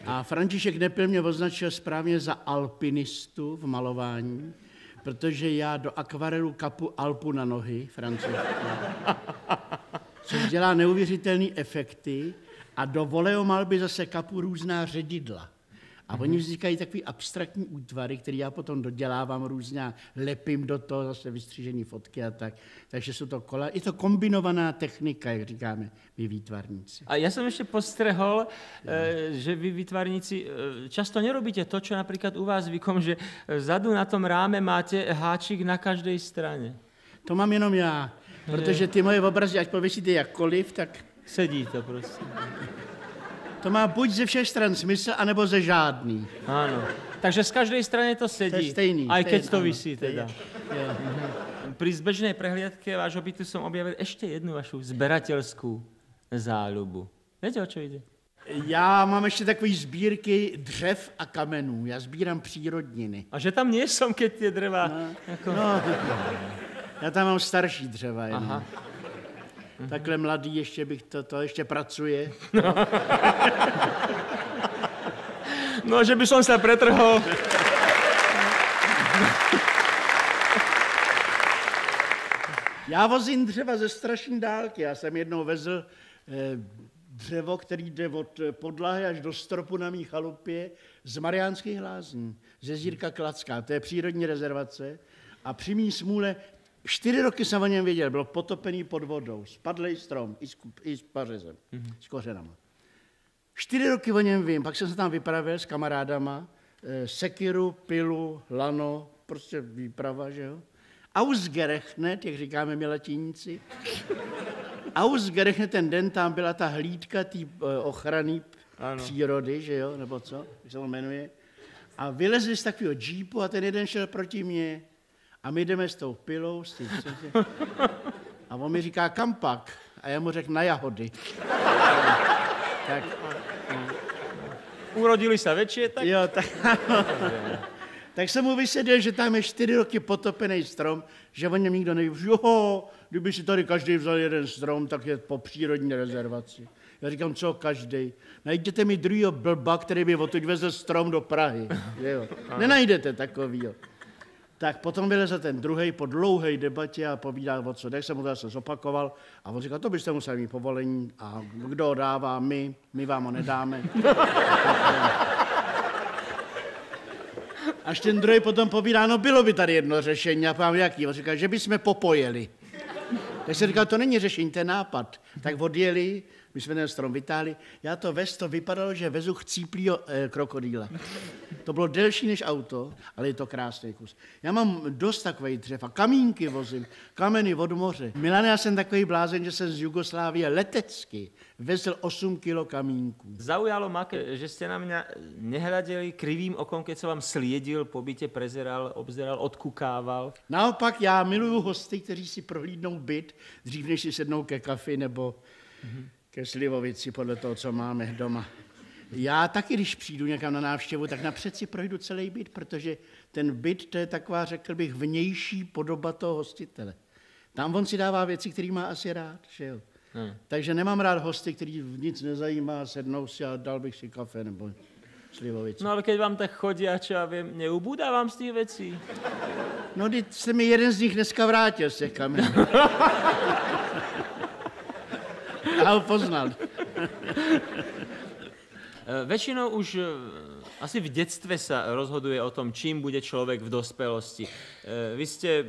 A František Nepil mě označil správně za alpinistu v malování, protože já do akvarelu kapu Alpu na nohy, francouzsky, což dělá neuvěřitelné efekty, a do voleomalby zase kapu různá ředidla. A oni vznikají takový abstraktní útvary, který já potom dodělávám různě, lepím do toho zase vystřížené fotky a tak. Takže jsou to kola. Je to kombinovaná technika, jak říkáme my výtvarníci. A ja som ešte postrehol, že vy výtvarníci často nerobíte to, čo napríklad u vás zvykom, že vzadu na tom ráme máte háčik na každej strane. To mám jenom já, protože ty moje obrazy, ať pověsíte jakkoliv, tak... Sedí to prostě. To má buď ze všech stran smysl, anebo ze žádný. Áno. Takže z každej strany to sedí. To je stejný. Aj keď to áno, visí teda. Pri zbežnej prehliadke vášho bytu som objavil ešte jednu vašu zberateľskú záľubu. Viete, o čo ide? Já mám ještě takové sbírky dřev a kamenů. Já sbírám přírodniny. A že tam nie som, keď tie dreva... Já tam mám starší dřeva jenom. Aha. Takhle mladý ještě bych to ještě pracuje. No, že by som sa pretrhol. Já vozím dřeva ze strašné dálky. Já jsem jednou vezl dřevo, který jde od podlahy až do stropu na mý chalupě z Mariánských Lázní, ze Zírka Kladská. To je přírodní rezervace. A při mý smůle 4 roky jsem o něm věděl, byl potopený pod vodou, spadlej strom i s pařezem, s kořenama. 4 roky o něm vím, pak jsem se tam vypravil s kamarádama, sekiru, pilu, lano, prostě výprava, že jo. Ausgerechnet, jak říkáme my latiníci, ausgerechnet ten den tam byla ta hlídka té ochrany přírody, že jo, nebo co, jak se to jmenuje. A vylezli z takového džípu a ten jeden šel proti mně. A my jdeme s tou pilou, s tím, a on mi říká, kam pak? A já mu řekl, na jahody. Tak, Urodili sa väčšie, tak... Jo, tak, tak jsem mu vysvětlil, že tam je 4 roky potopený strom, že o něm nikdo neví. Jo, kdyby si tady každý vzal jeden strom, tak je po přírodní rezervaci. Já říkám, co každý? Najděte mi druhýho blba, který by odtud vezl strom do Prahy. Jo. Nenajdete takovýho. Tak potom vylezl ten druhej po dlouhé debatě a povídá o co. Tak jsem mu zase zopakoval a on říkal, to byste museli mít povolení a kdo ho dává, my vám ho nedáme. Až ten druhý potom povídá, no bylo by tady jedno řešení, a pám jaký. On říkal, že bychom popojeli. Tak jsem říkal, to není řešení, to je nápad. Tak odjeli, my jsme ten strom vytáhli. Já to vez, to vypadalo, že vezu chcíplýho krokodýla. To bylo delší než auto, ale je to krásný kus. Já mám dost takových dřev a kamínky vozím, kameny od moře. Milane, já jsem takový blázen, že jsem z Jugoslávie letecky vezl 8 kilo kamínků. Zaujalo ma, že ste na mňa nehľadeli krivým okom, keď som vám sliedil, po byte prezeral, obzeral, odkukával. Naopak já miluju hosty, kteří si prohlídnou byt, dřív než si sednou ke kafi nebo ke slivovici, podle toho, co máme doma. Já taky, když přijdu někam na návštěvu, tak napřed si projdu celý byt, protože ten byt, to je taková, řekl bych, vnější podoba toho hostitele. Tam on si dává věci, které má asi rád, že jo. Takže nemám rád hosty, který nic nezajímá, sednou si a dal bych si kafe nebo slivovici. No ale keď vám tak chodia, čo ja viem, neubúda vám z tých vecí? No, když se mi jeden z nich dneska vrátil z těch kamenů. Já ho poznal. Väčšinou už asi v detstve sa rozhoduje o tom, čím bude človek v dospelosti. Vy ste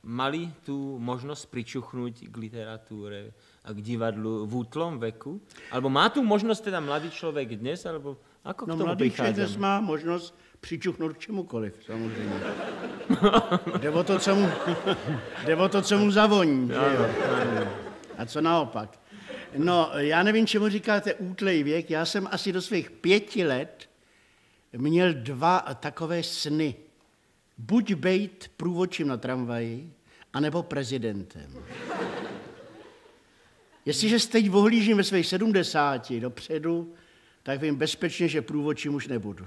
mali tú možnosť pričuchnúť k literatúre a k divadlu v útlom veku? Alebo má tú možnosť teda mladý človek dnes? Alebo ako k tomu mladý člověk dnes prichádzame? má možnost přičuchnout k čemukoliv, samozřejmě. Jde o to, co mu zavoní. Že jo? A co naopak? No, já nevím, čemu říkáte útlej věk. Já jsem asi do svých 5 let měl 2 takové sny. Buď bejt průvodčím na tramvaji, anebo prezidentem. Jestliže se teď ohlížím ve svých 70 dopředu, tak vím bezpečně, že průvodčím už nebudu.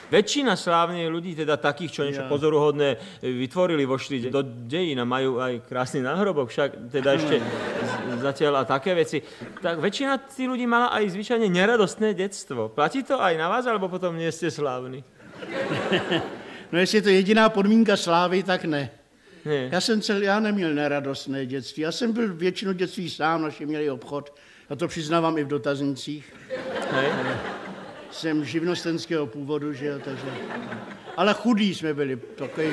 Väčšina slávnych ľudí, teda takých, čo niečo pozoruhodné vytvorili, vošli do dejín a majú aj krásny náhrobok, však teda ešte zatiaľ a také veci. Tak väčšina tých ľudí mala aj zvyčajne neradostné detstvo. Platí to aj na vás, alebo potom nie ste slávni? No jestli je to jediná podmínka slávy, tak ne. Ne. Já neměl neradostné dětství. Já jsem byl většinu dětství sám, naši měli obchod. A to přiznávám i v dotaznicích. Hej. Jsem živnostenského původu, že jo, takže... Ale chudí jsme byli, takový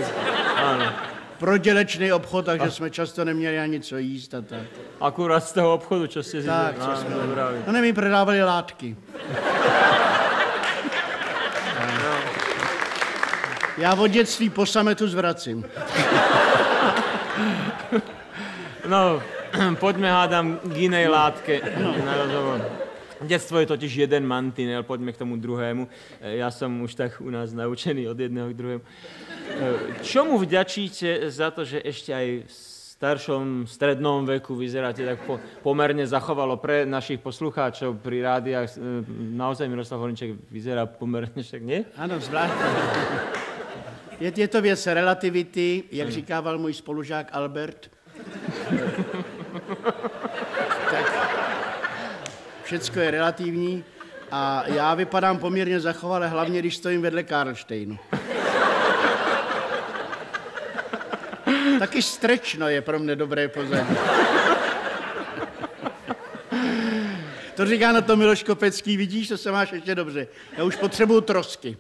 prodělečný obchod, takže jsme často neměli ani co jíst a tak. Akurát z toho obchodu, čo ste si... Tak, co jsme... No ne, my prodávali látky. Já od dětství po sametu zvracím. No, poďme hádam k inej látke na rozhovor. Detstvo je totiž jeden mantinel, poďme k tomu druhému. Ja som už tak u nás naučený od jedného k druhému. Čomu vďačíte za to, že ešte aj v staršom strednom veku vyzeráte tak pomerne zachovalo pre našich poslucháčov pri rádiách? Naozaj Miroslav Horníček vyzerá pomerne, však nie? Ano, zvláštně. Je to věc relativity, jak říkával můj spolužák Albert. Tak všecko je relativní a já vypadám poměrně zachovale, hlavně když stojím vedle Karlštejnu. Taky Strečno je pro mě dobré pozadí. To říká na to Miloš Kopecký, vidíš, to se máš ještě dobře. Já už potřebuju trosky.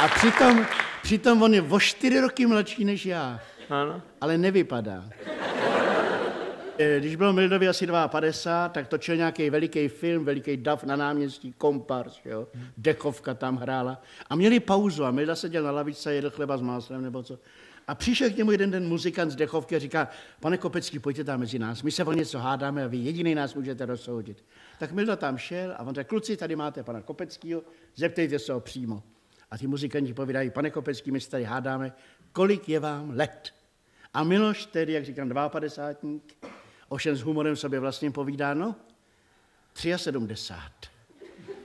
A přitom on je o 4 roky mladší než já. Ano. Ale nevypadá. Když bylo Mildovi asi 52, tak točil nějaký veliký film, veliký dav na náměstí, Kompars, jo. Dechovka tam hrála. A měli pauzu a Milda seděl na lavičce a jedl chleba s máslem nebo co. A přišel k němu jeden den muzikant z Dechovky a říká, pane Kopecký, pojďte tam mezi nás, my se o něco hádáme a vy jediný nás můžete rozsoudit. Tak Milda tam šel a on řekl, kluci, tady máte pana Kopeckýho, zeptejte se ho přímo. A ty muzikanti povídají, pane Kopecký, my se tady hádáme, kolik je vám let? A Miloš tedy, jak říkám, 52, ovšem s humorem sobě vlastně povídá, no, 73.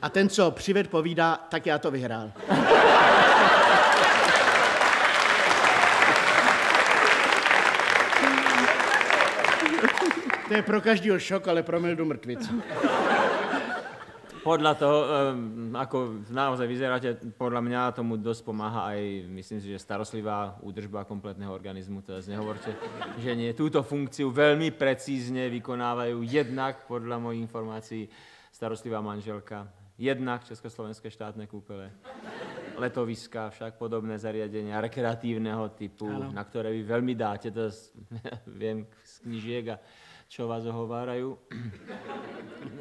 A ten, co ho přived, povídá, tak já to vyhrál. To je pro každýho šok, ale pro Mildu mrtvice. Podľa toho, ako naozaj vyzeráte, podľa mňa tomu dosť pomáha aj, myslím si, že starostlivá údržba kompletného organizmu. Teraz nehovorte, že nie. Túto funkciu veľmi precízne vykonávajú jednak, podľa mojich informácií, starostlivá manželka, jednak Československé štátne kúpele, letoviska, však podobné zariadenia rekreatívneho typu, na ktoré vy veľmi dáte, to viem z knižiek a čo vás ohovárajú.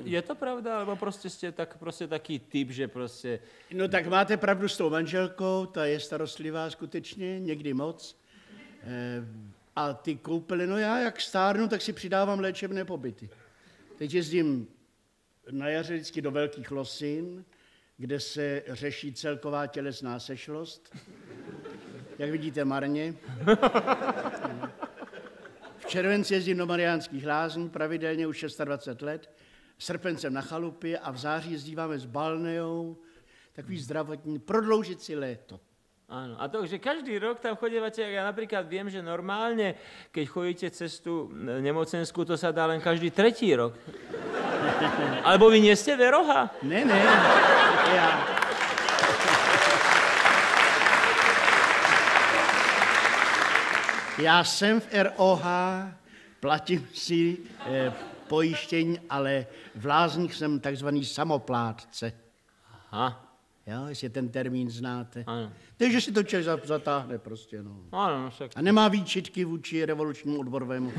Je to pravda, alebo prostě ste taký typ, že prostě... No tak máte pravdu s tou manželkou, ta je starostlivá skutečně, někdy moc. A ty koupele, no já jak stárnu, tak si přidávám léčebné pobyty. Teď jezdím na jaře vždycky do Velkých Losin, kde se řeší celková tělesná sešlost. Jak vidíte, marně. V červenci jezdím do Mariánských Lázní, pravidelně už 26 let. Srpencem na chalupě a v září jezdíváme s balneou, takový zdravotní, prodloužit si léto. Áno, a to, že každý rok tam chodívate, ja napríklad viem, že normálne, keď chodíte cez tú nemocensku, to sa dá len každý 3. rok. Alebo vy nie ste veroha? Ne, ja. Já jsem v ROH, platím si pojištění, ale v Lázních jsem takzvaný samoplátce. Aha. Jo, jestli ten termín znáte. Ano. Takže si to člověk zatáhne prostě, no. Ano, no však. A nemá výčitky vůči revolučnímu odborovému.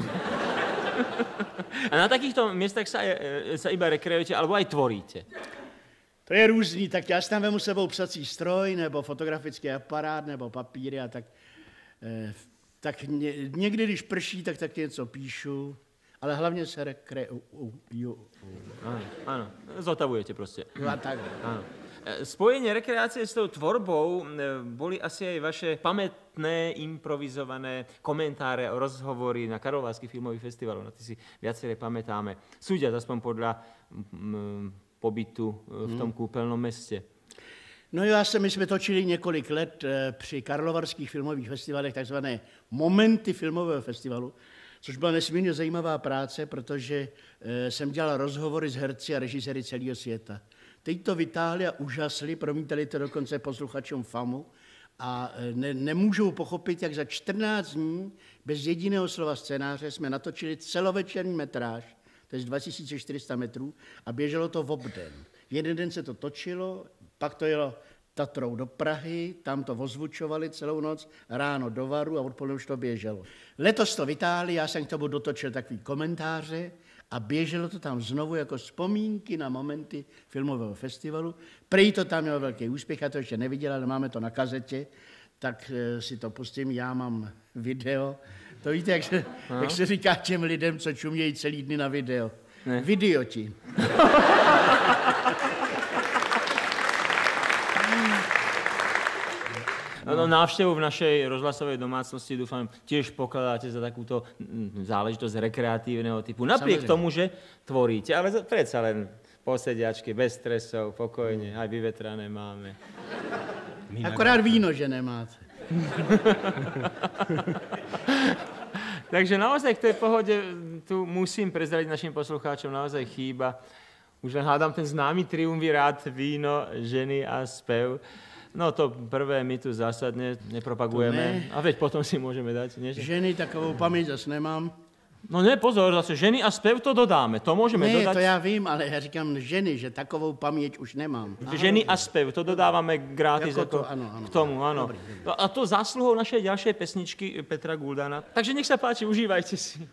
A na takýchto miestach sa iba rekreujete, alebo aj tvoríte? To je různý, tak já si tam vemu sebou psací stroj, nebo fotografický aparát, nebo papíry a tak někdy, když prší, tak něco píšu, ale hlavně se rekreuju. Áno, zotavujete proste. No a tak. Áno. Spojenie rekreácie s tou tvorbou boli asi aj vaše pamätné, improvizované komentáre, rozhovory na Karlovarský filmový festival. Na tie si viaceré pamätáme. Súdia aspoň podľa pobytu v tom kúpeľnom meste. No jo, my jsme točili několik let při karlovarských filmových festivalech, takzvané Momenty filmového festivalu, což byla nesmírně zajímavá práce, protože jsem dělal rozhovory s herci a režiséry celého světa. Teď to vytáhli a úžasli, promítali to dokonce posluchačům FAMu a nemůžou pochopit, jak za 14 dní bez jediného slova scénáře jsme natočili celovečerní metráž, to je 2400 metrů, a běželo to v obden. Jeden den se to točilo, pak to jelo Tatrou do Prahy, tam to ozvučovali celou noc, ráno do Varu a odpoledne už to běželo. Letos to vytáhli, já jsem k tomu dotočil takový komentáře a běželo to tam znovu jako vzpomínky na momenty filmového festivalu. Prej to tam mělo velký úspěch, já to ještě neviděl, ale máme to na kazetě, tak si to pustím, já mám video. To víte, jak se říká těm lidem, co čumějí celý dny na video. Ne. Idioti. No, návštevu v našej rozhlasovej domácnosti, dúfam, tiež pokladáte za takúto záležitosť rekreatívneho typu. Napriek tomu, že tvoríte, ale predsa len posediačky, bez stresov, pokojne, aj vyvetrané máme. Akorát víno, že nemáte. Takže naozaj k tej pohode tu musím prezradiť našim poslucháčom, naozaj chýba. Už len hádam ten známy triumvirát víno, ženy a spev. No to prvé my tu zásadne nepropagujeme. A veď potom si môžeme dať. Nie? Ženy takovou paměť zase nemám. No ne, pozor, zase ženy a spev to dodáme. To môžeme dodať. Ne, to já vím, ale já říkám ženy, že takovou paměť už nemám. Ženy a spev, to dodávame gratis jako ako ano. k tomu, áno. A to zásluhou našej ďalšej pesničky Petra Guldana. Takže nech sa páči, užívajte si.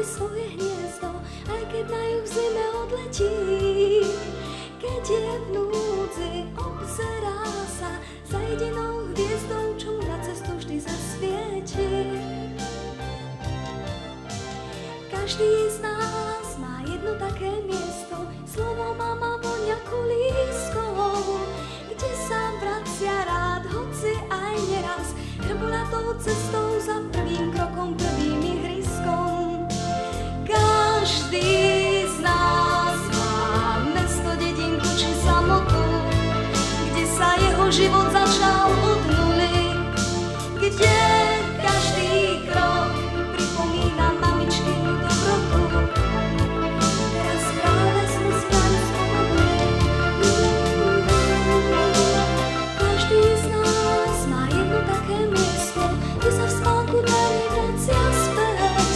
Svoje hniezdo, aj keď na juh v zime odletí. Keď je v núdzi, obzerá sa za jedinou hviezdou, čo mu na cestu vždy zasvieti. Každý z nás má jedno také miesto, slovo mama vonia kolískou, kde sa vracia rád, hoci aj neraz, hrbolatou cestou za prvým krokom, prvými hryskom. Každý z nás má mesto, dedinku či samotu, kde sa jeho život začal od nuly, kde každý krok pripomína mamičkinu dobrotu. Teraz práve sme spolu spolu. Každý z nás má jedno také miesto, kde sa v spánku dary vracia späť,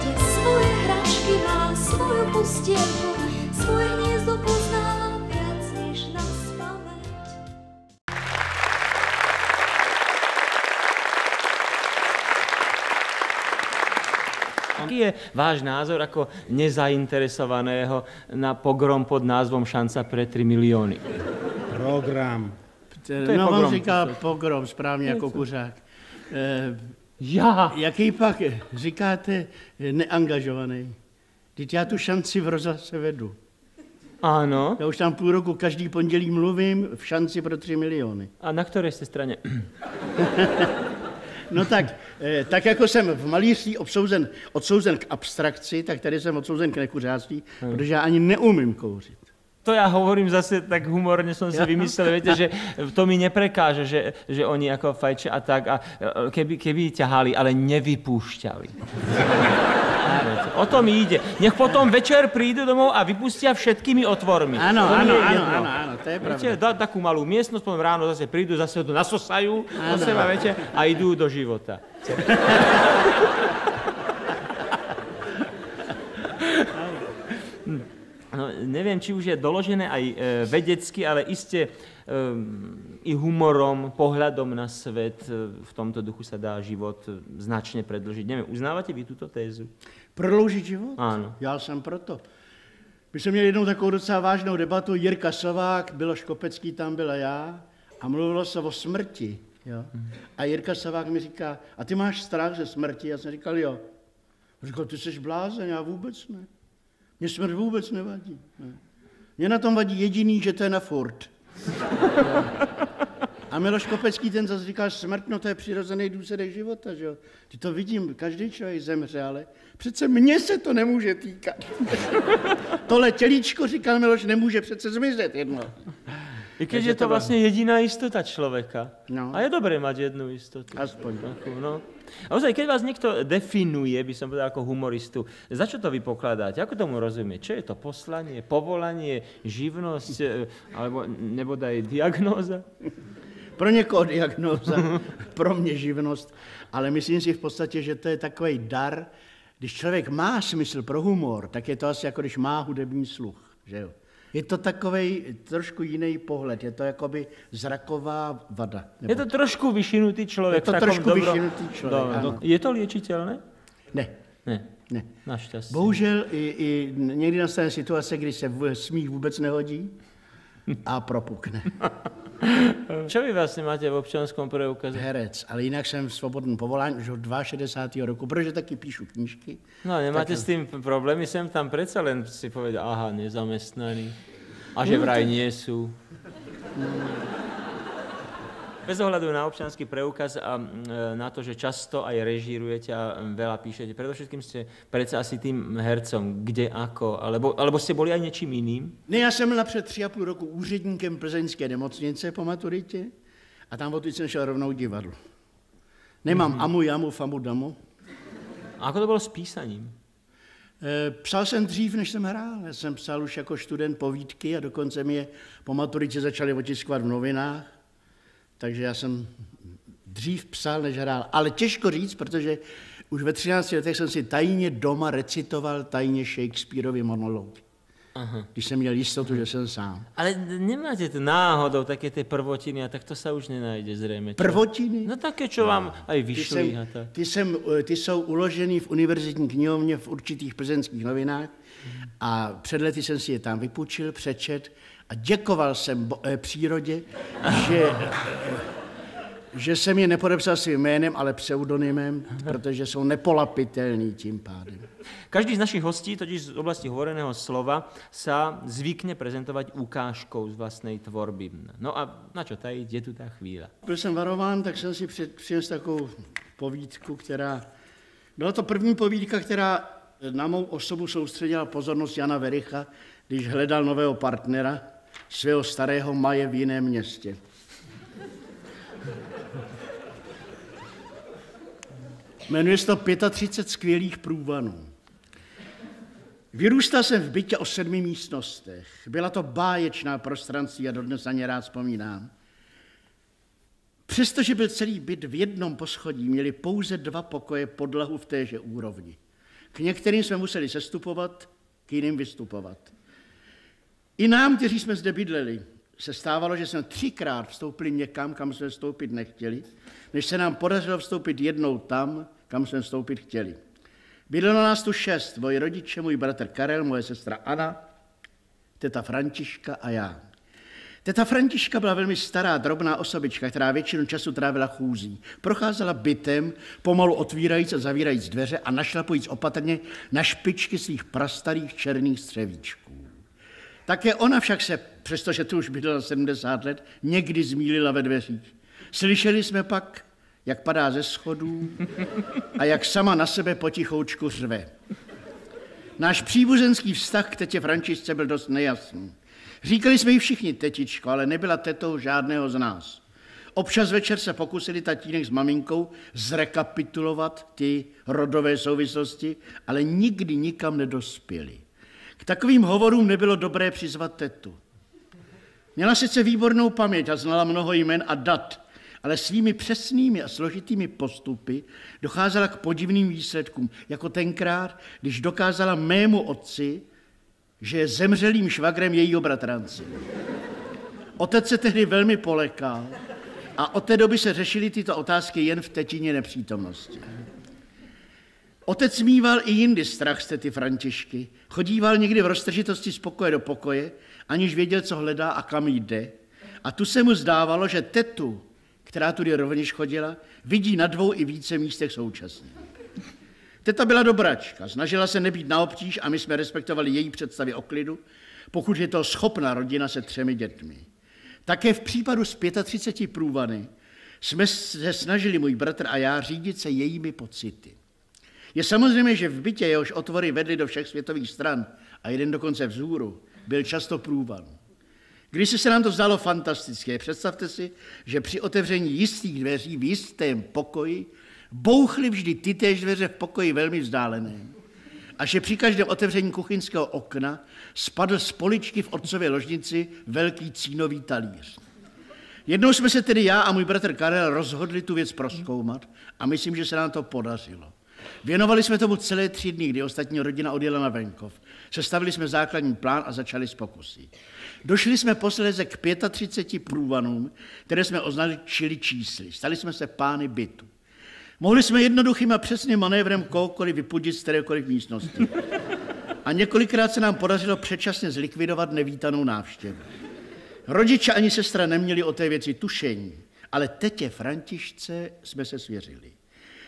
kde svoje hračky má, svoju postielku, svoje hniezdo pozná viac než na spamäť. Aký je váš názor ako nezainteresovaného na pogrom pod názvom Šanca pre 3 milióny? Program. No, on říká pogrom, správně jako kuřák. Já? Jaký pak říkáte neangažovaný? Teď já tu Šanci v rozhlase vedu. Áno. Já už tam půl roku každý pondělí mluvím v Šanci pro 3 miliony. A na které jste straně? No tak jako jsem v malířství odsouzen k abstrakci, tak tady jsem odsouzen k nekuřáctví, protože já ani neumím kouřit. To ja hovorím zase tak humorne, som si vymyslel, viete, že to mi neprekáže, že oni ako fajčia a tak, a keby ťahali, ale nevypúšťali. O tom ide. Nech potom večer prídu domov a vypustia všetkými otvormi. Áno, to je pravda. Viete, dá takú malú miestnosť, potom ráno zase prídu, zase to nasosajú od seba, viete, a idú do života. No, neviem, či už je doložené aj vedecky, ale iste i humorom, pohľadom na svet v tomto duchu sa dá život značne predĺžiť. Neviem, uznávate vy túto tézu? Prodloužit život? Áno. Já jsem proto. My jsme měli jednou takovou docela vážnou debatu, Jirka Savák, Miloš Kopecký, tam byla já, a mluvilo se o smrti. Jo? A Jirka Savák mi říká, a ty máš strach ze smrti? Já jsem říkal, jo. On říkal, ty jsi blázen, já vůbec ne. Mně smrt vůbec nevadí. Ne. Mně na tom vadí jediný, že to je na furt. A Miloš Kopecký ten zase říkal, smrt, no to je přirozený důsledek života, že jo. Ty to vidím, každý člověk zemře, ale přece mně se to nemůže týkat. Tohle tělíčko, říkal Miloš, nemůže přece zmizet jedno. I keď je to vlastne jediná istota človeka. No. A je dobré mať jednu istotu. Aspoň. No. A ozaj, keď vás niekto definuje, by som povedal ako humoristu, za čo to vy pokladáte? Ako tomu rozumie? Čo je to poslanie, povolanie, živnosť, alebo nebodaj diagnóza? Pro někoho diagnóza, pro mě živnost, ale myslím si v podstatě, že to je takový dar. Když člověk má smysl pro humor, tak je to asi jako když má hudební sluch, že jo. Je to takovej trošku jiný pohled, je to jakoby zraková vada. Je to trošku vyšinutý člověk. Je to trošku vyšinutý člověk, ano. Je to liečiteľné? Ne. Ne. Našťastie. Bohužel i někdy nastane situace, kdy se smích vůbec nehodí a propukne. Čo vy vlastne máte v občanskom preukaze? Herec, ale jinak jsem v svobodném povolání už od 62. roku, protože taky píšu knížky. No a nemáte s tým problémy? Sem tam predsa len si povedal, aha, nezamestnaní. A že vraj nie sú. Bez ohľadu na občiansky preukaz a na to, že často aj režírujete a veľa píšete, predovšetkým ste predsa asi tým hercom, kde, ako, alebo ste boli aj něčím jiným? Ne, já jsem byl před 3,5 roku úředníkem plzeňské nemocnice po maturitě a tam odtud jsem šel rovnou divadlo. Nemám amu, jamu, famu, damu. A ako to bylo s písaním? Psal jsem dřív, než jsem hrál. Já jsem psal už jako student povídky a dokonce mi je po maturitě začali otiskovat v novinách. Takže já jsem dřív psal, než hrál. Ale těžko říct, protože už ve 13 letech jsem si tajně doma recitoval tajně Shakespeareovy monology. Aha. Když jsem měl jistotu, že jsem sám. Ale nemáte to náhodou také ty prvotiny a tak to sa už nenajde zřejmě. Prvotiny? No také, čo vám aj vyšli. Ty jsou uložený v univerzitní knihovně v určitých plzeňských novinách a před lety jsem si je tam vypůjčil, přečet a děkoval jsem přírodě, že jsem je nepodepsal svým jménem, ale pseudonymem, protože jsou nepolapitelný tím pádem. Každý z našich hostí, totiž z oblasti hovoreného slova, sa zvykne prezentovať ukážkou z vlastnej tvorby. No a na čo tajiť, je tu tá chvíľa? Byl jsem varován, tak jsem si přinesl takovou povídku, která... Byla to první povídka, která na mou osobu soustředila pozornost Jana Vericha, když hledal nového partnera, svého starého maje v jiném městě. Jmenuje se to 35 skvělých průvanů. Vyrůstal jsem v bytě o 7 místnostech. Byla to báječná prostranství a dodnes na ně rád vzpomínám. Přestože byl celý byt v jednom poschodí, měli pouze 2 pokoje podlahu v téže úrovni. K některým jsme museli sestupovat, k jiným vystupovat. I nám, kteří jsme zde bydleli, se stávalo, že jsme 3krát vstoupili někam, kam jsme vstoupit nechtěli, než se nám podařilo vstoupit jednou tam, kam jsme vstoupit chtěli. Bydlelo nás tu 6, moji rodiče, můj bratr Karel, moje sestra Anna, teta Františka a já. Teta Františka byla velmi stará, drobná osobička, která většinu času trávila chůzí. Procházela bytem, pomalu otvírajíc a zavírajíc dveře a našlapujíc opatrně na špičky svých prastarých černých střevíčků. Také ona však se, přestože tu už bydlela 70 let, někdy zmýlila ve dveřích. Slyšeli jsme pak, jak padá ze schodů a jak sama na sebe potichoučku řve. Náš příbuzenský vztah k tetě Františce byl dost nejasný. Říkali jsme jí všichni tetičko, ale nebyla tetou žádného z nás. Občas večer se pokusili tatínek s maminkou zrekapitulovat ty rodové souvislosti, ale nikdy nikam nedospěli. K takovým hovorům nebylo dobré přizvat tetu. Měla sice výbornou paměť a znala mnoho jmen a dat, ale svými přesnými a složitými postupy docházela k podivným výsledkům, jako tenkrát, když dokázala mému otci, že je zemřelým švagrem jejího bratrance. Otec se tehdy velmi polekal a od té doby se řešily tyto otázky jen v tetině nepřítomnosti. Otec mýval i jindy strach z tety Františky. Chodíval někdy v roztržitosti z pokoje do pokoje, aniž věděl, co hledá a kam jde. A tu se mu zdávalo, že tetu, která tudy rovněž chodila, vidí na 2 i více místech současně. Teta byla dobračka, snažila se nebýt na obtíž a my jsme respektovali její představy o klidu, pokud je to schopná rodina se 3 dětmi. Také v případu z 35 průvany jsme se snažili, můj bratr a já, řídit se jejími pocity. Je samozřejmé, že v bytě, jehož otvory vedly do všech světových stran a jeden dokonce vzhůru, byl často průvan. Když se nám to zdálo fantastické, představte si, že při otevření jistých dveří v jistém pokoji bouchly vždy tytéž dveře v pokoji velmi vzdáleném. A že při každém otevření kuchyňského okna spadl z poličky v otcově ložnici velký cínový talíř. Jednou jsme se tedy já a můj bratr Karel rozhodli tu věc prozkoumat a myslím, že se nám to podařilo. Věnovali jsme tomu celé 3 dny, kdy ostatní rodina odjela na venkov. Sestavili jsme základní plán a začali s pokusy. Došli jsme posléze k 35 průvanům, které jsme označili čísly. Stali jsme se pány bytu. Mohli jsme jednoduchým a přesným manévrem kohokoliv vypudit z kterékoliv místnosti. A několikrát se nám podařilo předčasně zlikvidovat nevítanou návštěvu. Rodiče ani sestra neměli o té věci tušení, ale tetě Františce jsme se svěřili.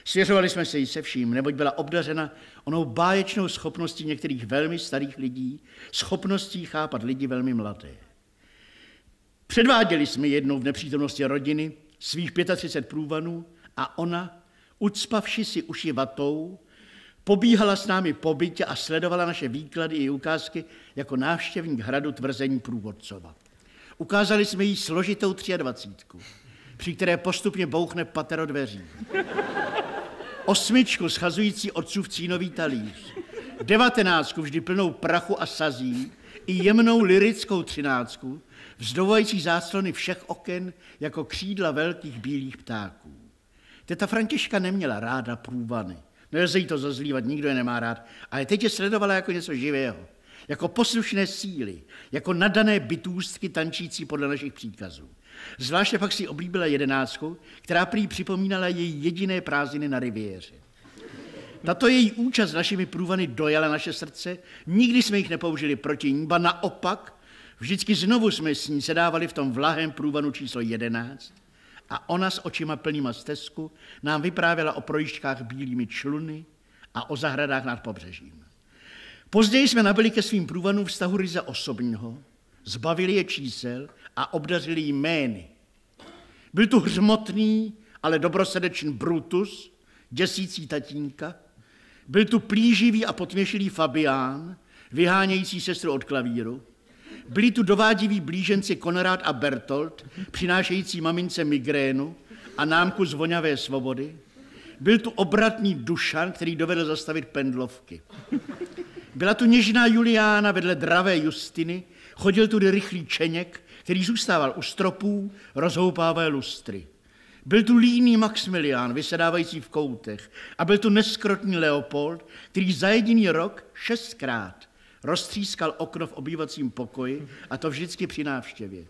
Svěřovali jsme se jí se vším, neboť byla obdařena onou báječnou schopností některých velmi starých lidí, schopností chápat lidi velmi mladé. Předváděli jsme jednou v nepřítomnosti rodiny svých 35 průvanů a ona, ucpavši si uši vatou, pobíhala s námi po bytě a sledovala naše výklady i ukázky jako návštěvník hradu tvrzení průvodcova. Ukázali jsme jí složitou 23, při které postupně bouchne patero dveří. 8 schazující otcův cínový talíř. 19 vždy plnou prachu a sazí i jemnou lyrickou 13, vzdovající záclony všech oken jako křídla velkých bílých ptáků. Teta Františka neměla ráda průvany. Nelze jí to zazlívat, nikdo je nemá rád, ale teď je sledovala jako něco živého, jako poslušné síly, jako nadané bytůstky tančící podle našich příkazů. Zvláště pak si oblíbila 11, která prý připomínala její jediné prázdniny na riviéře. Tato její účast našimi průvany dojala naše srdce, nikdy jsme jich nepoužili proti ní, ba naopak, vždycky znovu jsme s ní sedávali v tom vlahém průvanu číslo 11 a ona s očima plnýma stezku nám vyprávěla o projížďkách bílými čluny a o zahradách nad pobřežím. Později jsme nabyli ke svým průvanům vztahu ryze osobního, zbavili je čísel a obdařili jí jmény. Byl tu hřmotný, ale dobrosrdečný Brutus, děsící tatínka. Byl tu plíživý a potměšilý Fabián, vyhánějící sestru od klavíru. Byli tu dovádiví blíženci Konrad a Bertolt, přinášející mamince migrénu a námku z voňavé svobody. Byl tu obratný Dušan, který dovedl zastavit pendlovky. Byla tu něžná Juliána vedle dravé Justiny, chodil tudy rychlý Čeněk, který zůstával u stropů, rozhoupával lustry. Byl tu líný Maximilián, vysedávající v koutech, a byl tu neskrotný Leopold, který za jediný rok 6krát roztřískal okno v obývacím pokoji, a to vždycky při návštěvě.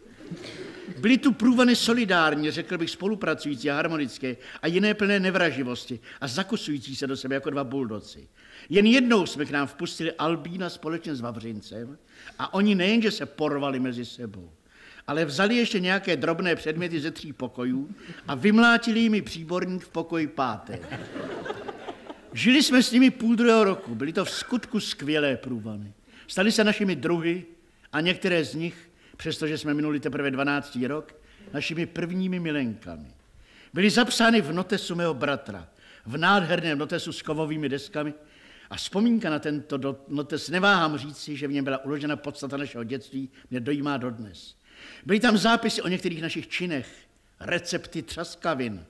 Byly tu průvany solidárně, řekl bych spolupracující a harmonické, a jiné plné nevraživosti a zakusující se do sebe jako 2 buldoci. Jen jednou jsme k nám vpustili Albína společně s Vavřincem a oni nejenže se porvali mezi sebou, ale vzali ještě nějaké drobné předměty ze 3 pokojů a vymlátili jimi příborník v pokoji 5. Žili jsme s nimi 1,5 roku, byly to v skutku skvělé průvany. Stali se našimi druhy a některé z nich, přestože jsme minuli teprve 12. rok, našimi prvními milenkami. Byly zapsány v notesu mého bratra, v nádherném notesu s kovovými deskami, a vzpomínka na tento notes, neváhám říci, že v něm byla uložena podstata našeho dětství, mě dojímá dodnes. Byly tam zápisy o některých našich činech, recepty třaskavin,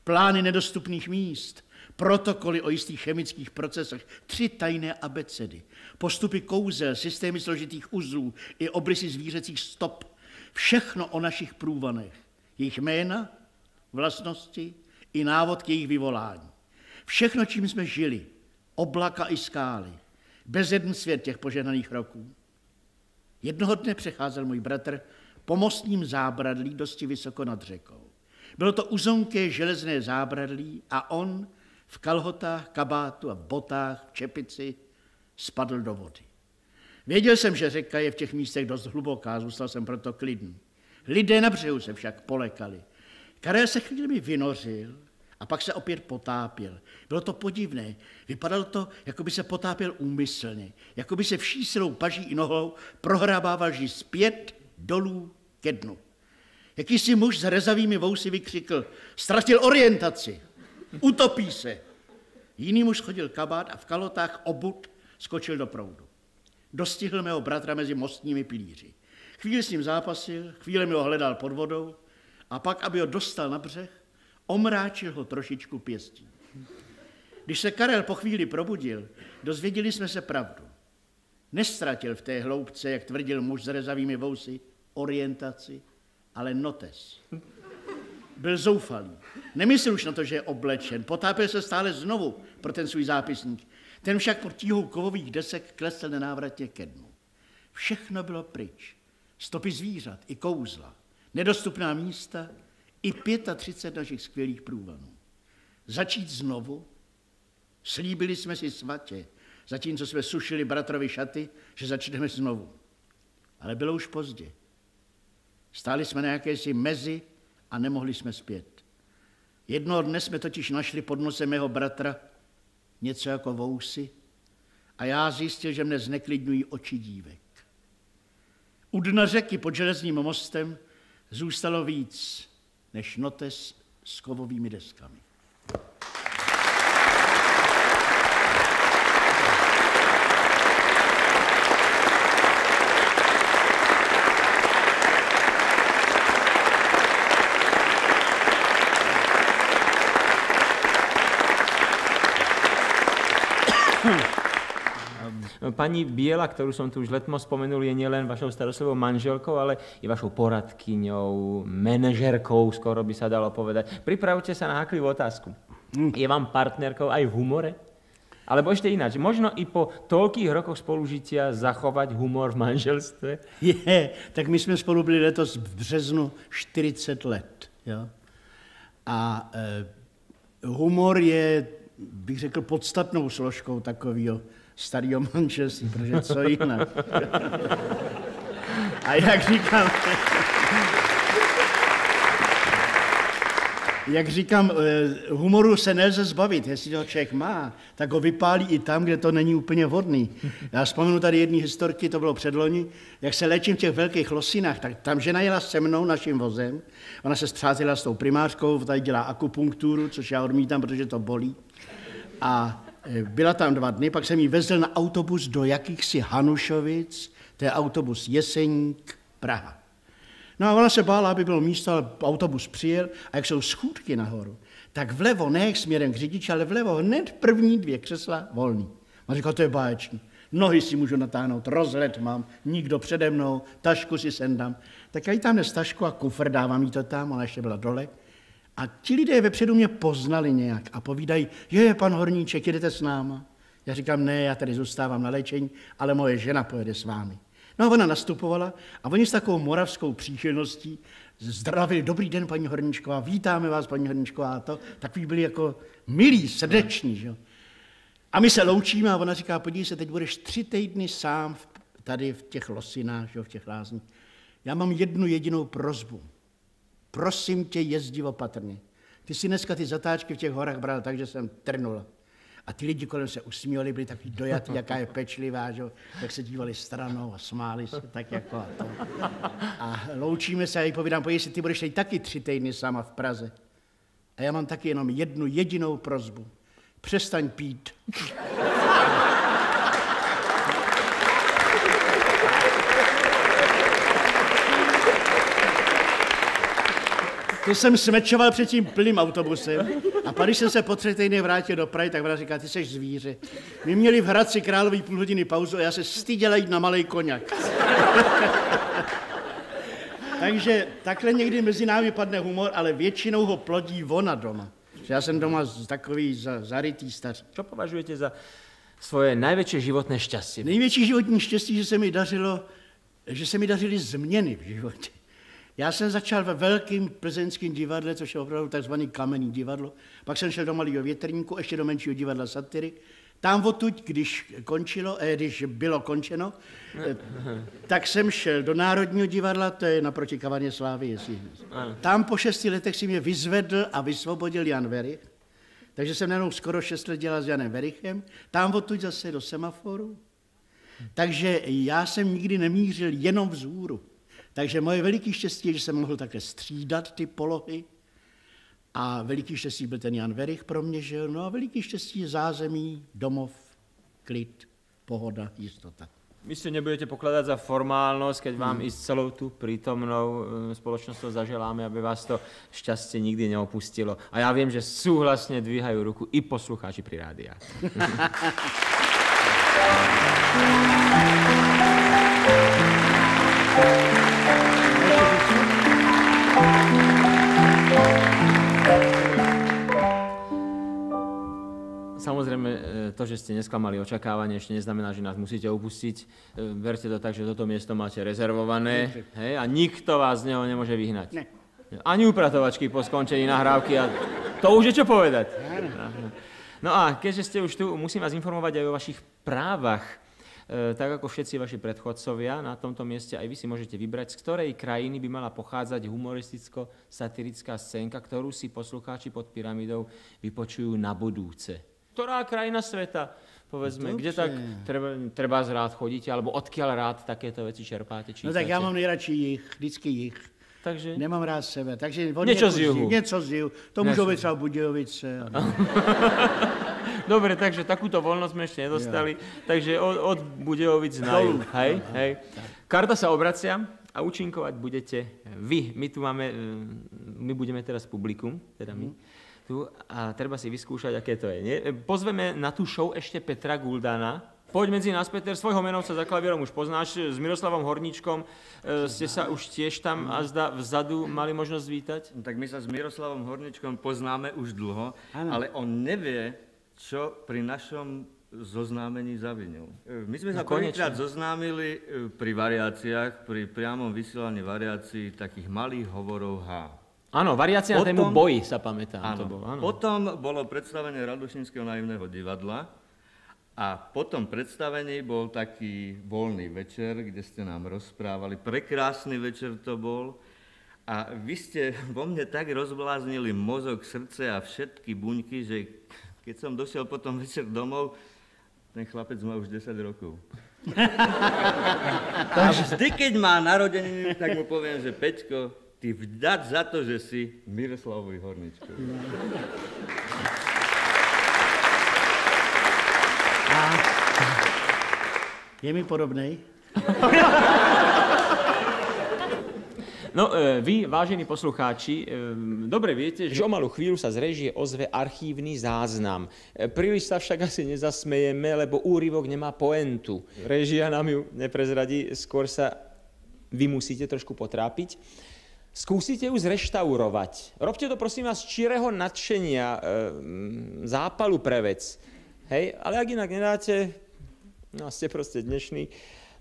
plány nedostupných míst, protokoly o jistých chemických procesech, 3 tajné abecedy, postupy kouzel, systémy složitých uzlů i obrysy zvířecích stop. Všechno o našich průvanech, jejich jména, vlastnosti i návod k jejich vyvolání. Všechno, čím jsme žili, oblaka i skály, bezjedný svět těch požehnaných roků. Jednoho dne přecházel můj bratr po mostním zábradlí dosti vysoko nad řekou. Bylo to uzonké železné zábradlí a on v kalhotách, kabátu a v botách, v čepici spadl do vody. Věděl jsem, že řeka je v těch místech dost hluboká, zůstal jsem proto klidný. Lidé na břehu se však polekali. Karel se chvíli vynořil a pak se opět potápěl. Bylo to podivné. Vypadalo to, jako by se potápěl úmyslně, jako by se vší silou paží i nohou prohrabával vždy zpět dolů ke dnu. Jakýsi muž s rezavými vousy vykřikl, ztratil orientaci, utopí se. Jiný muž chodil kabát a v kalotách obut skočil do proudu. Dostihl mého bratra mezi mostními pilíři. Chvíli s ním zápasil, chvíli mi ho hledal pod vodou a pak, aby ho dostal na břeh, omráčil ho trošičku pěstí. Když se Karel po chvíli probudil, dozvěděli jsme se pravdu. Nestratil v té hloubce, jak tvrdil muž s rezavými vousy, orientaci, ale notes. Byl zoufalý. Nemyslel už na to, že je oblečen. Potápěl se stále znovu pro ten svůj zápisník. Ten však pod tíhou kovových desek klesl nenávratně ke dnu. Všechno bylo pryč. Stopy zvířat i kouzla. Nedostupná místa i 35 našich skvělých průvanů. Začít znovu? Slíbili jsme si svatě, zatímco jsme sušili bratrovi šaty, že začneme znovu. Ale bylo už pozdě. Stáli jsme na jakési mezi a nemohli jsme zpět. Jednoho dne jsme totiž našli pod nosem mého bratra něco jako vousy a já zjistil, že mne zneklidňují oči dívek. U dna řeky pod železním mostem zůstalo víc než notes s kovovými deskami. Pani Biela, ktorú som tu už letmo spomenul, je nielen vašou starostlivou manželkou, ale i vašou poradkyňou, manažerkou, skoro by sa dalo povedať. Pripravte sa na háklivú otázku. Je vám partnerkou aj v humore? Alebo ešte ináč, možno i po toľkých rokoch spolužitia zachovať humor v manželstve? Tak my jsme spolu byli letos v březnu 40 let. Jo? A humor je, bych řekl, podstatnou složkou takového starého manželství, protože co jinak. A jak říkám, humoru se nelze zbavit. Jestli to člověk má, tak ho vypálí i tam, kde to není úplně vhodný. Já vzpomenu tady jedné historky, to bylo předloni, jak se léčím v těch velkých losinách, tak tam žena jela se mnou naším vozem, ona se spřátela s tou primářkou, tady dělá akupunkturu, což já odmítám, protože to bolí. A byla tam 2 dny, pak jsem jí vezl na autobus do jakýchsi Hanušovic, to je autobus Jeseník, Praha. No a ona se bála, aby bylo místo, ale autobus přijel a jak jsou schůdky nahoru, tak vlevo, ne směrem k řidiči, ale vlevo hned první 2 křesla volný. A říkal, to je báječný. Nohy si můžu natáhnout, rozhled mám, nikdo přede mnou, tašku si sendám. Tak já jí tam nes tašku a kufr, dávám jí to tam, ona ještě byla dole. A ti lidé vepředu mě poznali nějak a povídají, pan Horníček, jedete s náma? Já říkám, ne, já tady zůstávám na léčení, ale moje žena pojede s vámi. No a ona nastupovala a oni s takovou moravskou příšerností zdravili, dobrý den, paní Horníčková, vítáme vás, paní Horníčková, a to, takový byli jako milí, srdeční, že? A my se loučíme a ona říká, podívej se, teď budeš 3 týdny sám tady v těch losinách, že? V těch lázních. Já mám jednu jedinou prosbu. Prosím tě, jezdi opatrně. Ty si dneska ty zatáčky v těch horách bral tak, že jsem trnul. A ty lidi kolem se usmívali, byli takový dojatý, jaká je pečlivá, že? Tak se dívali stranou a smáli se tak jako a to. A loučíme se a jí povídám, podívej si, ty budeš tady taky 3 týdny sama v Praze. A já mám taky jenom jednu jedinou prosbu. Přestaň pít. To jsem smečoval před tím plným autobusem a pak, když jsem se po 3 týdnech vrátil do Prahy, tak ona říká, ty seš zvíře. My měli v Hradci Králový půl hodiny pauzu a já se styděla jít na malej koňak. Takže takhle někdy mezi námi padne humor, ale většinou ho plodí ona doma. Já jsem doma takový zarytý stař. Co považujete za svoje největší životné štěstí? Největší životní štěstí, že se mi dařily změny v životě. Já jsem začal ve velkým plzeňským divadle, což je opravdu takzvaný kamenný divadlo. Pak jsem šel do Malého Větrníku, ještě do menšího divadla Satyry. Tam odtud, když bylo končeno, tak jsem šel do Národního divadla, to je naproti kavárně Slávy. Tam po 6 letech si mě vyzvedl a vysvobodil Jan Werich. Takže jsem najednou skoro 6 let dělal s Janem Werichem. Tam odtud zase do Semaforu. Takže já jsem nikdy nemířil jenom vzhůru. Takže moje veliký štěstí je, že jsem mohl takhle střídat ty polohy. A veliký štěstí byl ten Jan Werich pro mě, že jo. No a veliký štěstí je zázemí, domov, klid, pohoda, jistota. Vy si nebudete pokladať za formálnosť, keď vám i s celou tú prítomnou spoločnosťou zaželáme, aby vás to šťastie nikdy neopustilo. A ja viem, že súhlasne dvíhajú ruku i poslucháči pri rádiách. Samozrejme, to, že ste nesklamali očakávanie, ešte neznamená, že nás musíte opustiť. Verte to tak, že toto miesto máte rezervované, hej, a nikto vás z neho nemôže vyhnať. Ne. Ani upratovačky po skončení nahrávky a to už je čo povedať. No a keďže ste už tu, musím vás informovať aj o vašich právach. Tak ako všetci vaši predchodcovia na tomto mieste, aj vy si môžete vybrať, z ktorej krajiny by mala pochádzať humoristicko-satirická scénka, ktorú si poslucháči pod pyramidou vypočujú na budúce. Ktorá krajina sveta, povedzme, kde tak treba rád chodíte, alebo odkiaľ rád takéto veci čerpáte, čítate? No tak ja mám nejradši jich, vždycky jich. Takže? Nemám rád sebe, takže... Niečo z juhu. Niečo z juhu. To môžu byť třeba Budějovice. Dobre, takže takúto voľnosť sme ešte nedostali, takže od Budějovic znajú. Hej. Karta sa obracia a účinkovať budete vy. My budeme teraz publikum, teda my. Tu, a treba si vyskúšať, aké to je. Nie? Pozveme na tú show ešte Petra Guldana. Poď medzi nás, Peter, svojho menovca za klavírom už poznáš. S Miroslavom Horníčkom ste sa už tiež tam azda vzadu mali možnosť vítať? Tak my sa s Miroslavom Horníčkom poznáme už dlho, ale on nevie, čo pri našom zoznámení zavinil. My sme sa prvýkrát zoznámili pri variáciách, pri priamom vysielaní variácií takých malých hovorov H. Áno, variácia na tému boj, sa pamätám. Áno. To bolo, áno. Potom bolo predstavenie Radošinského naivného divadla a po tom predstavení bol taký voľný večer, kde ste nám rozprávali. Prekrásny večer to bol. A vy ste vo mne tak rozbláznili mozog, srdce a všetky buňky, že keď som došiel potom večer domov, ten chlapec má už 10 rokov. A vždy, keď má narodeniny, tak mu poviem, že Peťko, ty vďať za to, že si Miroslavovi Horníčkovi. A je mi podobnej? No, vy, vážení poslucháči, dobre viete, že o malú chvíľu sa z réžie ozve archívny záznam. Príliš sa však asi nezasmejeme, lebo úryvok nemá poentu. Réžia nám ju neprezradí, skôr sa vy musíte trošku potrápiť. Skúsite ju zreštaurovať. Robte to, prosím vás, z číreho nadšenia, zápalu pre vec. Hej, ale ak inak nedáte, no ste proste dnešní,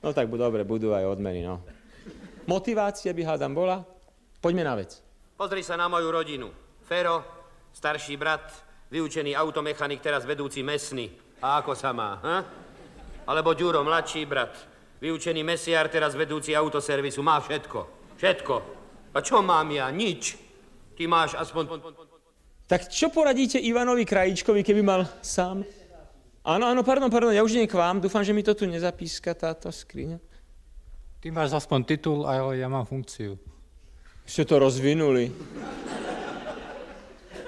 no tak dobre, budú aj odmeny, no. Motivácia by hádam bola. Poďme na vec. Pozri sa na moju rodinu. Fero, starší brat, vyučený automechanik, teraz vedúci mesný. A ako sa má, ha? Alebo Ďuro, mladší brat, vyučený mesiar, teraz vedúci autoservisu. Má všetko. Všetko. A čo mám ja? Nič. Ty máš aspoň... Tak čo poradíte Ivanovi Krajíčkovi, keby mal sám? Áno, pardon, ja už nie k vám. Dúfam, že mi to tu nezapíska táto skriňa. Ty máš aspoň titul, ale ja mám funkciu. Ste to rozvinuli.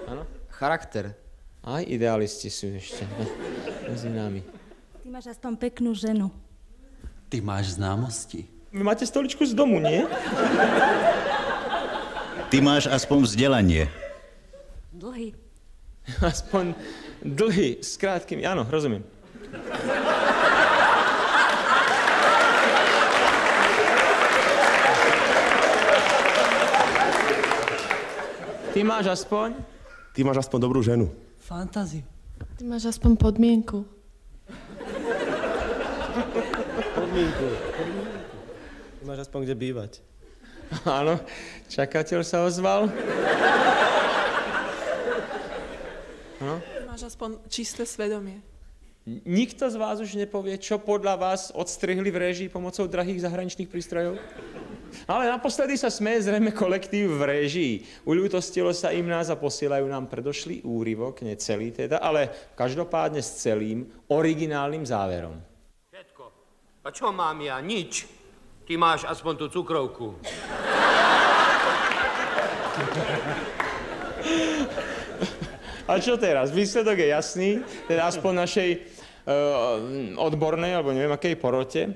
Áno? Charakter. Aj idealisti sú ešte medzi nami. Ty máš aspoň peknú ženu. Ty máš známosti. Vy máte stoličku z domu, nie? Ty máš aspoň vzdelanie. Dlhý. Aspoň dlhý, s krátkym, áno, rozumiem. Ty máš aspoň? Ty máš aspoň dobrú ženu. Fantáziu. Ty máš aspoň podmienku. Podmienku. Ty máš aspoň kde bývať. Áno, čakateľ sa ozval. No? Máš aspoň čisté svedomie. Nikto z vás už nepovie, čo podľa vás odstrihli v réžii pomocou drahých zahraničných prístrojov? Ale naposledy sa smeje zrejme kolektív v réžii. Uľútostilo sa im nás a posielajú nám predošlý úryvok, nie celý teda, ale každopádne s celým originálnym záverom. Všetko. A čo mám ja? Nič. Ty máš aspoň tú cukrovku. A čo teraz? Výsledok je jasný, teda aspoň našej odbornej, alebo neviem akej porote.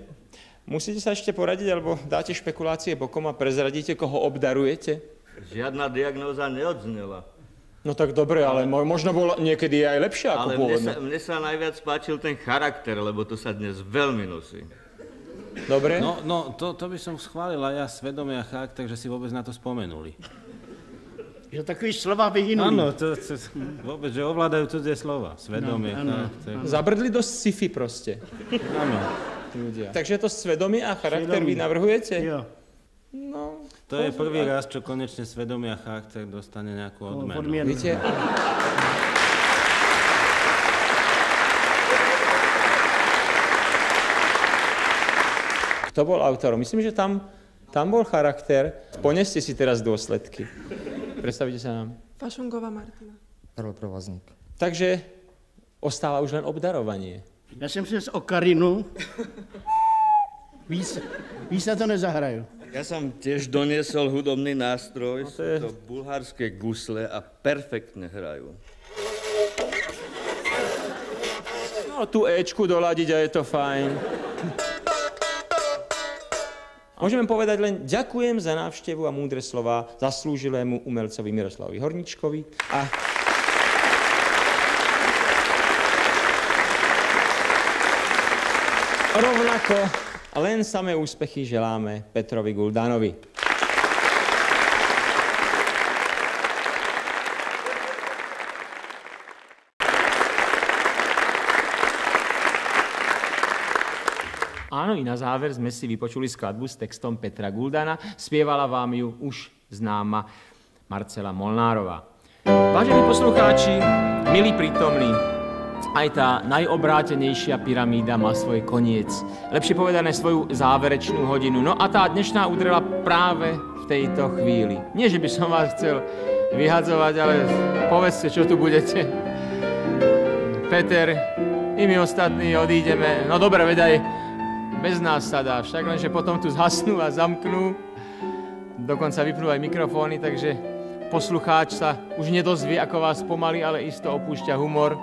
Musíte sa ešte poradiť, alebo dáte špekulácie bokom a prezradíte, koho obdarujete? Žiadna diagnóza neodznela. No tak dobre, ale možno bolo niekedy aj lepšie ako pôvodne. Ale mne sa najviac páčil ten charakter, lebo to sa dnes veľmi nosí. Dobre? No, to by som schválil aj ja svedomie a charakter, že si vôbec na to spomenuli. Že takový slova vyhynuli. Áno, vôbec, že ovládajú cudzie slova. Svedomie, charakter. Zabrdli do sci-fi proste. Áno. Ľudia. Takže to svedomie a charakter vy navrhujete? Jo. No, to je prvý raz, čo konečne svedomie a charakter dostane nejakú odmenu. Viete? Kto bol autorom? Myslím, že tam bol charakter. Poneste si teraz dôsledky. Predstavíte sa nám. Fašungová Martina. Karol Provazník. Takže ostáva už len obdarovanie. Já jsem přines okarinu. Víc na to nezahraju. Ja som tiež doniesol hudobný nástroj, sú to bulharské gusle a perfektne hrajú. No, tú Ečku doladiť a je to fajn. Môžeme povedať len ďakujem za návštevu a múdre slová zaslúžilému umelcovi Miroslavovi Horničkovi a rovnako len samé úspechy želáme Petrovi Guldánovi. Áno, i na záver sme si vypočuli skladbu s textom Petra Guldana. Spievala vám ju už známa Marcela Molnárová. Vážení poslucháči, milí prítomní, aj tá najobrátenejšia pyramída má svoj koniec. Lepšie povedané svoju záverečnú hodinu. No a tá dnešná udrela práve v tejto chvíli. Nie, že by som vás chcel vyhadzovať, ale povedzte, čo tu budete. Peter, i my ostatní odídeme. No dobre, veď aj bez nás sa dá, však lenže potom tu zhasnú a zamknú. Dokonca vypnú aj mikrofóny, takže poslucháč sa už nedozvie, ako vás pomaly, ale isto opúšťa humor.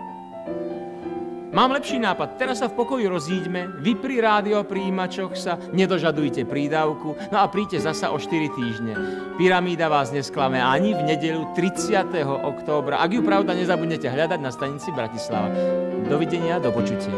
Mám lepší nápad, teraz sa v pokoji rozíďme, vy pri rádiopríjimačoch sa nedožadujte prídavku, no a príďte zasa o 4 týždne. Pyramída vás nesklame ani v nedeľu 30. októbra. Ak ju pravda nezabudnete hľadať na stanici Bratislava. Dovidenia, do počutia.